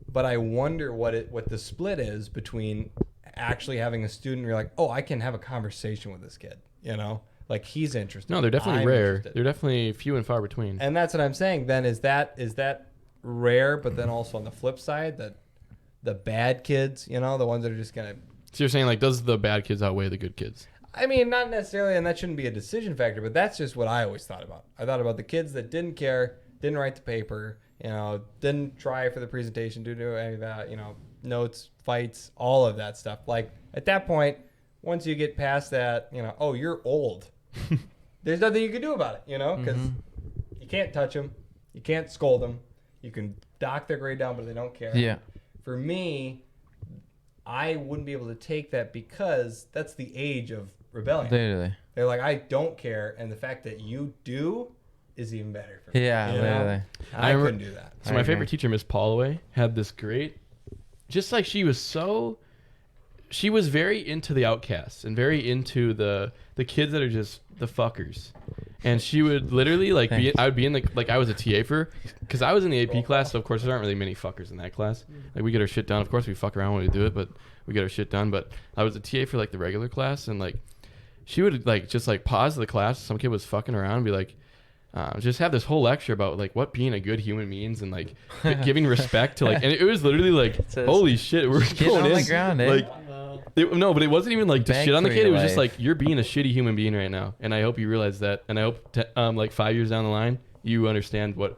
But I wonder what the split is between actually having a student where you're like, oh, I can have a conversation with this kid, Like, he's interested. No, they're definitely rare. Interested. They're definitely few and far between. And that's what I'm saying. Then is that rare? But then also on the flip side, that the bad kids, the ones that are just gonna. So you're saying, like, does the bad kids outweigh the good kids? I mean, not necessarily, and that shouldn't be a decision factor. But that's just what I always thought about. I thought about the kids that didn't care, didn't write the paper, didn't try for the presentation, didn't do any of that, notes, fights, all of that stuff. Like, at that point, once you get past that, oh, you're old. There's nothing you can do about it, because you can't touch them, you can't scold them, you can dock their grade down, but they don't care. Yeah. For me, I wouldn't be able to take that because that's the age of rebellion. Literally. They're like, I don't care, and the fact that you do is even better for me. Yeah, literally. I couldn't do that. So my favorite teacher, Miss Holloway, had this great, just like she was very into the outcasts and very into the kids that are just the fuckers. And she would literally I would be in I was a TA for, because I was in the AP class, so of course there aren't really many fuckers in that class. Like, we get our shit done. Of course we fuck around when we do it, but we get our shit done. But I was a TA for the regular class, and she would just pause the class. Some kid was fucking around and be like, just have this whole lecture about what being a good human means, and giving respect to and it was literally holy shit, we're going on in the ground, eh? No, but it wasn't even to Beg shit on the for kid. It your was just life. you're being a shitty human being right now, and I hope you realize that, and I hope 5 years down the line you understand what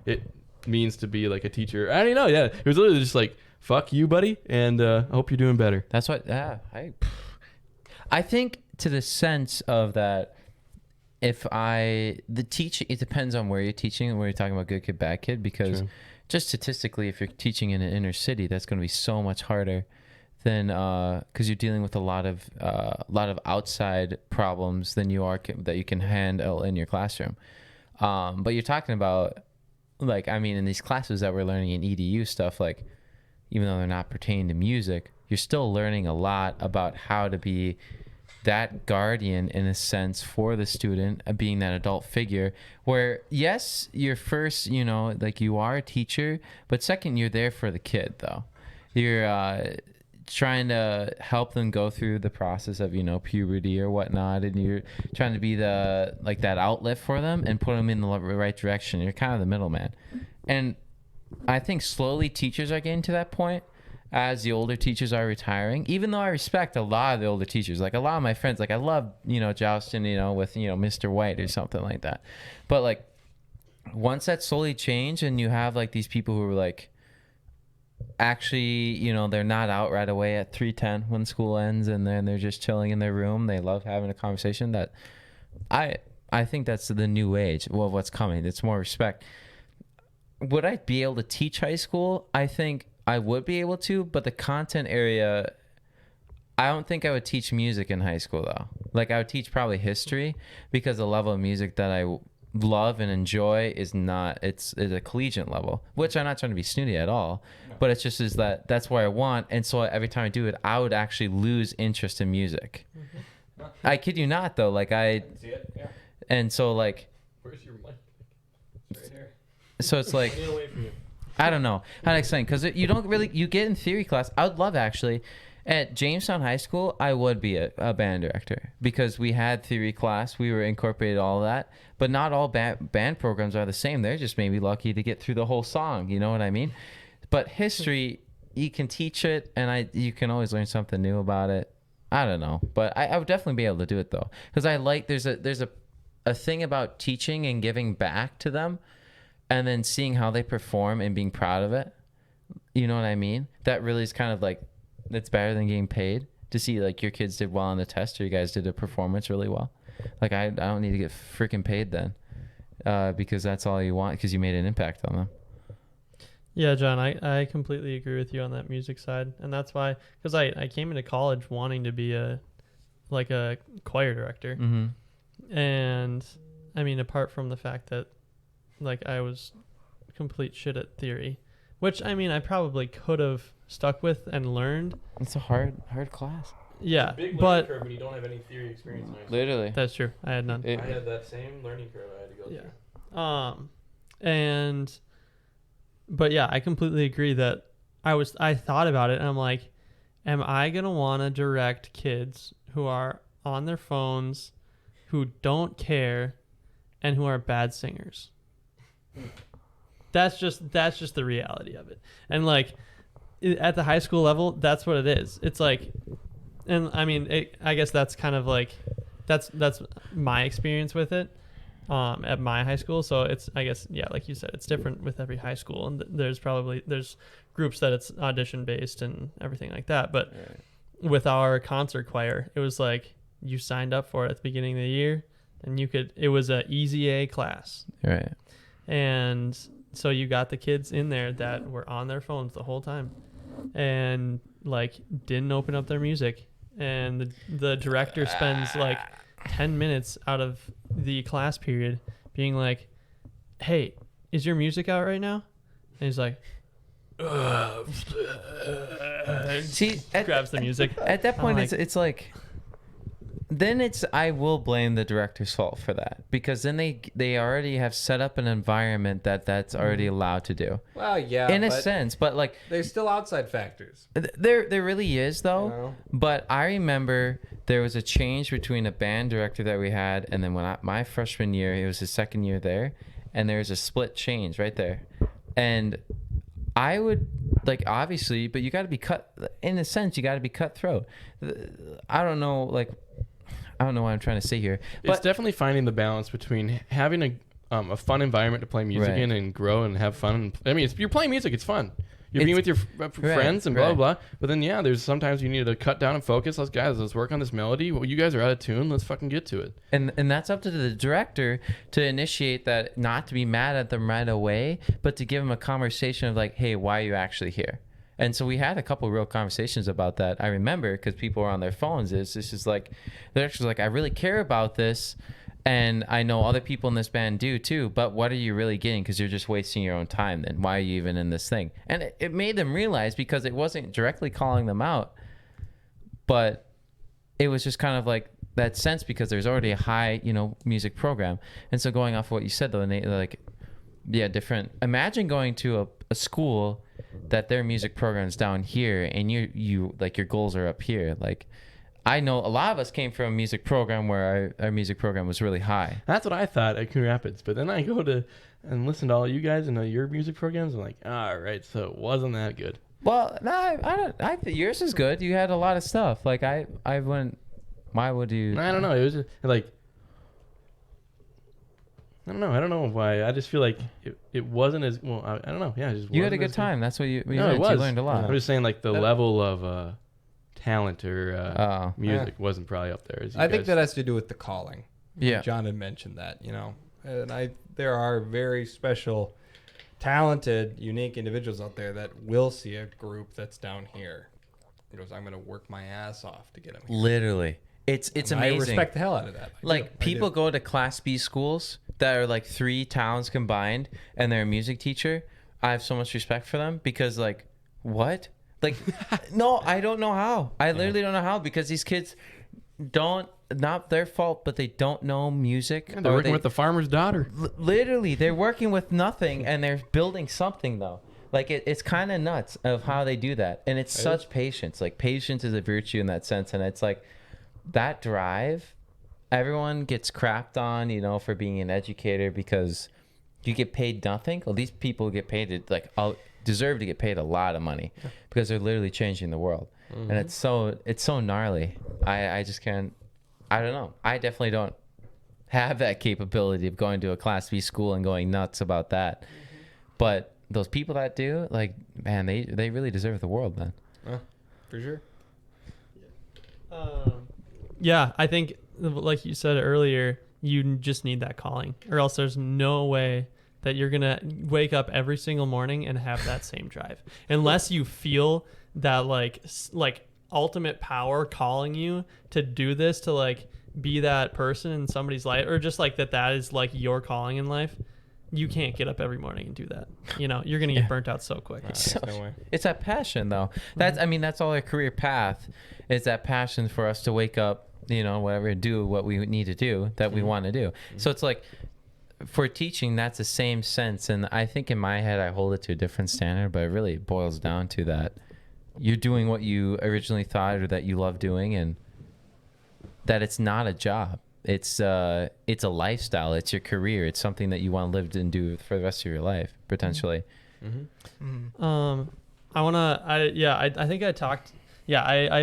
it means to be a teacher. I don't know. Yeah, it was literally just fuck you, buddy, and I hope you're doing better. That's what. I think to the sense of that. It depends on where you're teaching and where you're talking about good kid, bad kid, because just statistically, if you're teaching in an inner city, that's going to be so much harder than because you're dealing with a lot of outside problems than you are that you can handle in your classroom. But you're talking about in these classes that we're learning in EDU stuff, even though they're not pertaining to music, you're still learning a lot about how to be that guardian in a sense for the student, being that adult figure where yes, you're first, you are a teacher, but second, you're there for the kid though. You're trying to help them go through the process of, puberty or whatnot. And you're trying to be that outlet for them and put them in the right direction. You're kind of the middleman. And I think slowly teachers are getting to that point as the older teachers are retiring, even though I respect a lot of the older teachers. A lot of my friends, I love, jousting, with, Mr. White or something like that. But once that slowly changed and you have these people who are actually, they're not out right away at 3:10 when school ends, and then they're just chilling in their room. They love having a conversation. That I think that's the new age. Well, what's coming? It's more respect. Would I be able to teach high school? I think I would be able to, but the content area, I don't think I would teach music in high school though. I would teach probably history, because the level of music that I love and enjoy is not, it's a collegiate level, which I'm not trying to be snooty at all, but it's just that's where I want. And so every time I do it, I would actually lose interest in music. I kid you not though. I can see it. Yeah. And so where's your mic? It's right here. So it's Get away from you. I don't know how to explain, because you don't really, you get in theory class. I would love actually at Jamestown High School, I would be a band director, because we had theory class. We were incorporated all of that, but not all band programs are the same. They're just maybe lucky to get through the whole song. You know what I mean? But history, you can teach it, and you can always learn something new about it. I don't know, but I would definitely be able to do it though, because I like there's a thing about teaching and giving back to them, and then seeing how they perform and being proud of it. You know what I mean? That really is kind of like, it's better than getting paid to see like your kids did well on the test, or you guys did a performance really well. Like I don't need to get freaking paid then, because that's all you want, because you made an impact on them. Yeah, John, I completely agree with you on that music side. And that's why, because I came into college wanting to be a choir director. Mm-hmm. And I mean, apart from the fact that like I was complete shit at theory, which I mean, I probably could have stuck with and learned. It's a hard class. Yeah, It's a big but curve when you don't have any theory experience. Literally. that's true. I had none. I had that same learning curve I had to go through. But yeah, I completely agree that I thought about it and I'm like, am I going to want to direct kids who are on their phones, who don't care, and who are bad singers? That's just the reality of it. And like at the high school level, that's what it is. It's like, and I mean, I guess that's kind of like, that's my experience with it. At my high school, so it's, I guess, yeah, like you said, it's different with every high school, and there's groups that it's audition based and everything like that. But with our concert choir, it was like you signed up for it at the beginning of the year, and it was a easy A class, Right. and so you got the kids in there that were on their phones the whole time, and like didn't open up their music, and the director spends like 10 minutes out of the class period being like, hey, is your music out right now? And he's like, See, grabs the music. at that point, like, it's like, then I will blame the director's fault for that, because then they already have set up an environment that's already allowed to do. Well, yeah, in a sense, but like there's still outside factors. there really is though. You know? But I remember there was a change between a band director that we had, and then my freshman year, it was his second year there, and there was a split change right there, and I would like, obviously, but you got to be in a sense, you got to be cutthroat. I don't know what I'm trying to say here. But It's definitely finding the balance between having a fun environment to play music Right. in and grow and have fun. I mean, you're playing music; it's fun. You're being with your friends and blah, right. blah, blah. But then, yeah, there's sometimes you need to cut down and focus. Let's work on this melody. Well, you guys are out of tune. Let's fucking get to it. And that's up to the director to initiate that, not to be mad at them right away, but to give them a conversation of like, hey, why are you actually here? And so we had a couple real conversations about that. I remember, because people were on their phones. It's just like, the director's like, I really care about this, and I know other people in this band do too, but what are you really getting? Because you're just wasting your own time then. Why are you even in this thing? And it made them realize, because it wasn't directly calling them out, but it was just kind of like that sense, because there's already a high, music program. And so going off of what you said though, like, yeah, different. Imagine going to a school that their music program's down here, and you like your goals are up here. Like, I know a lot of us came from a music program where our music program was really high. That's what I thought at Coon Rapids. But then I go to and listen to all you guys and your music programs. I'm like, all right, so it wasn't that good. Well, no, I think yours is good. You had a lot of stuff. Like I went. Why would you? I don't know. It was just, like, I don't know why. I just feel like it wasn't as well. I don't know. Yeah, it just You had a wasn't good as time. That's what you. No, it was. You learned a lot. I'm just saying, like, the level of talent or music Yeah. wasn't probably up there. As you I think guys- that has to do with the calling. Yeah. John had mentioned that, and there are very special, talented, unique individuals out there that will see a group that's down here. He goes, I'm going to work my ass off to get them here. Literally, it's And amazing. I respect the hell out of that. I do. People go to Class B schools that are like 3 towns combined, and they're a music teacher. I have so much respect for them, because like, what? Like, no, I don't know how. I literally don't know how, because these kids not their fault, but they don't know music. Yeah, they're working with the farmer's daughter. Literally, they're working with nothing, and they're building something though. Like, it's kind of nuts of how they do that, and it's such patience. Like, patience is a virtue in that sense, and it's like that drive. Everyone gets crapped on, for being an educator, because you get paid nothing. Well, these people get paid to deserve to get paid a lot of money because they're literally changing the world. And it's so gnarly. I just can't. I don't know. I definitely don't have that capability of going to a Class B school and going nuts about that. But those people that do, like, man, they really deserve the world, man. For sure. Yeah, I think, like you said earlier, you just need that calling, or else there's no way that you're gonna wake up every single morning and have that same drive, unless you feel that like ultimate power calling you to do this, to like be that person in somebody's life, or just like that is like your calling in life. You can't get up every morning and do that. You know, you're gonna get burnt out so quick. No way. It's that passion, though. That's, I mean, that's all our career path is, that passion for us to wake up, you know, whatever, do what we need to do that we want to do. So it's like, for teaching, that's the same sense. And I think in my head, I hold it to a different standard, but it really boils down to that you're doing what you originally thought or that you love doing, and that it's not a job. It's a lifestyle. It's your career. It's something that you want to live and do for the rest of your life, potentially. I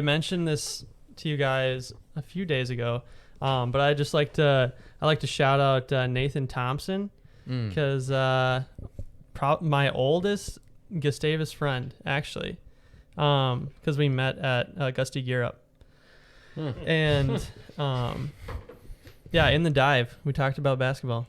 mentioned this to you guys a few days ago, but I just like to shout out Nathan Thompson, because my oldest Gustavus friend, actually, because we met at Gusty Gear Up, and yeah, in the dive, we talked about basketball.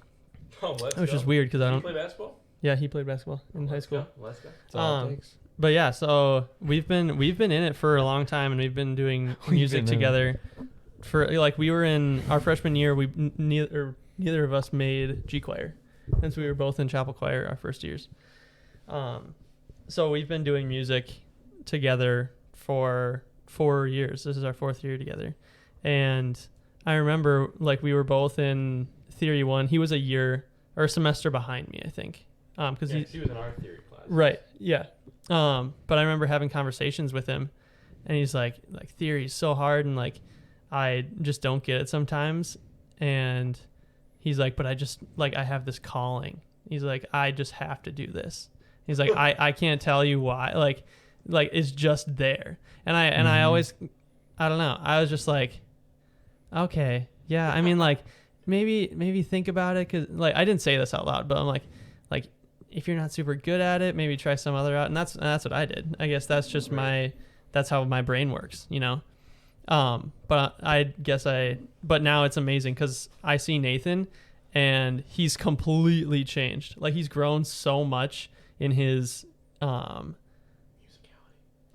Which is weird because I don't play basketball. Yeah, he played basketball in high school. Let's go. That's all it takes. But yeah, so we've been in it for a long time, and we've been doing music together. For like, we were in our freshman year. Neither of us made G choir, since we were both in chapel choir our first years. So we've been doing music together for 4 years. This is our 4th year together, and I remember, like, we were both in Theory 1. He was a year or a semester behind me, I think. Because he was in our theory class. Right, yeah. But I remember having conversations with him, and he's like theory is so hard, and like I just don't get it sometimes. And he's like, but I just, like, I have this calling. He's like, I just have to do this. He's like, I can't tell you why. Like it's just there. And I always, I don't know. I was just like, okay, yeah. I mean, like, maybe think about it, because, like, I didn't say this out loud, but I'm like, if you're not super good at it, maybe try some other out. And that's what I did. I guess that's just that's how my brain works, you know. But but now it's amazing because I see Nathan, and he's completely changed. Like, he's grown so much in his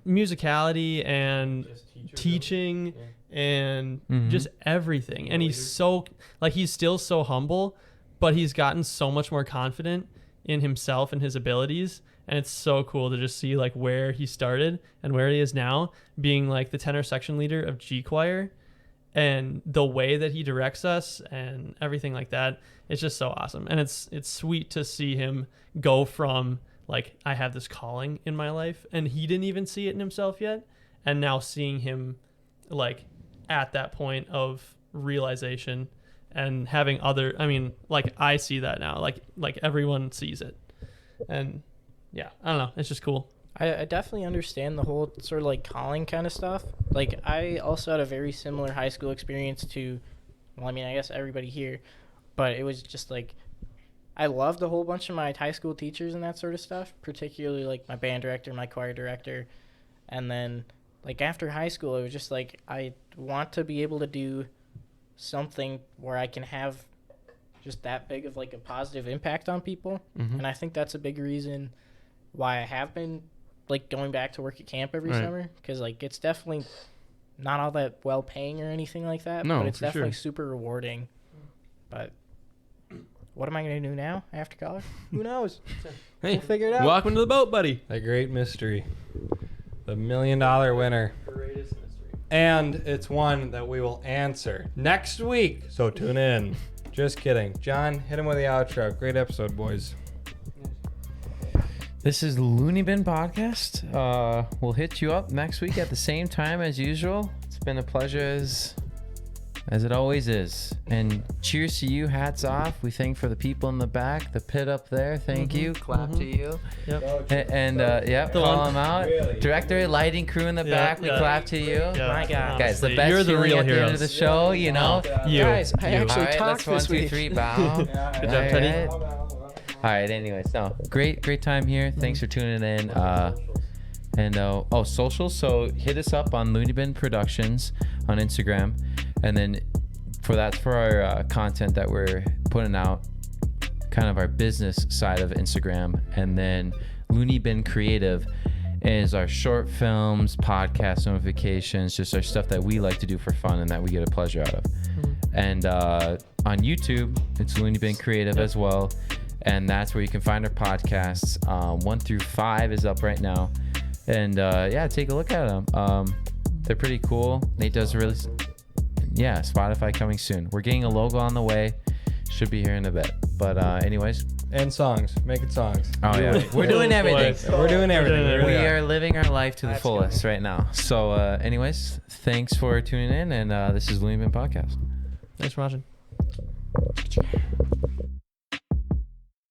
musicality and teaching and just everything. And he's so, like, he's still so humble, but he's gotten so much more confident in himself and his abilities. And it's so cool to just see, like, where he started and where he is now, being like the tenor section leader of G choir, and the way that he directs us and everything like that. It's just so awesome. And it's sweet to see him go from, like, I have this calling in my life, and he didn't even see it in himself yet, and now seeing him, like, at that point of realization and having other, I mean, like, I see that now, like everyone sees it. And yeah, I don't know, it's just cool. I definitely understand the whole sort of, like, calling kind of stuff. Like, I also had a very similar high school experience to, well, I mean, I guess everybody here, but it was just like, I loved a whole bunch of my high school teachers and that sort of stuff, particularly, like, my band director, my choir director. And then, like, after high school, it was just like, I want to be able to do something where I can have just that big of, like, a positive impact on people. And I think that's a big reason why I have been, like, going back to work at camp every summer, because, like, it's definitely not all that well paying or anything like that, but it's definitely super rewarding. But what am I going to do now after college? Who knows? Hey, we'll figure it out. Welcome to the boat, buddy. The great mystery. The $1 million winner. Greatest mystery. And it's one that we will answer next week. So tune in. Just kidding. John, hit him with the outro. Great episode, boys. This is the LooneyBin Podcast. We'll hit you up next week at the same time as usual. It's been a pleasure as it always is. And cheers to you. Hats off. We thank for the people in the back, the pit up there. Thank you. Clap to you. Yep. And call them out. Really? Director, lighting crew in the back. We clap to you. Yeah, My God. Guys, the honestly, best you're the feeling real at the end of heroes. the show, you know. You. Guys, I You. actually All right, talked let's this 1, 2, week. 3, bow. Good job, Teddy. All right, anyways, no, great time here. Thanks for tuning in. Socials. So hit us up on LooneyBin Productions on Instagram, and then for our content that we're putting out, kind of our business side of Instagram, and then LooneyBin Creative is our short films, podcast notifications, just our stuff that we like to do for fun and that we get a pleasure out of. And on YouTube, it's LooneyBin Creative as well, and that's where you can find our podcasts. 1 through 5 is up right now, and take a look at them. They're pretty cool. Nate does Spotify coming soon. We're getting a logo on the way. Should be here in a bit. But anyways. And songs. Making songs. Oh, yeah. We're doing everything. We're doing everything. We are living our life to the fullest right now. So anyways, thanks for tuning in. And this is LooneyBin Podcast. Thanks for watching.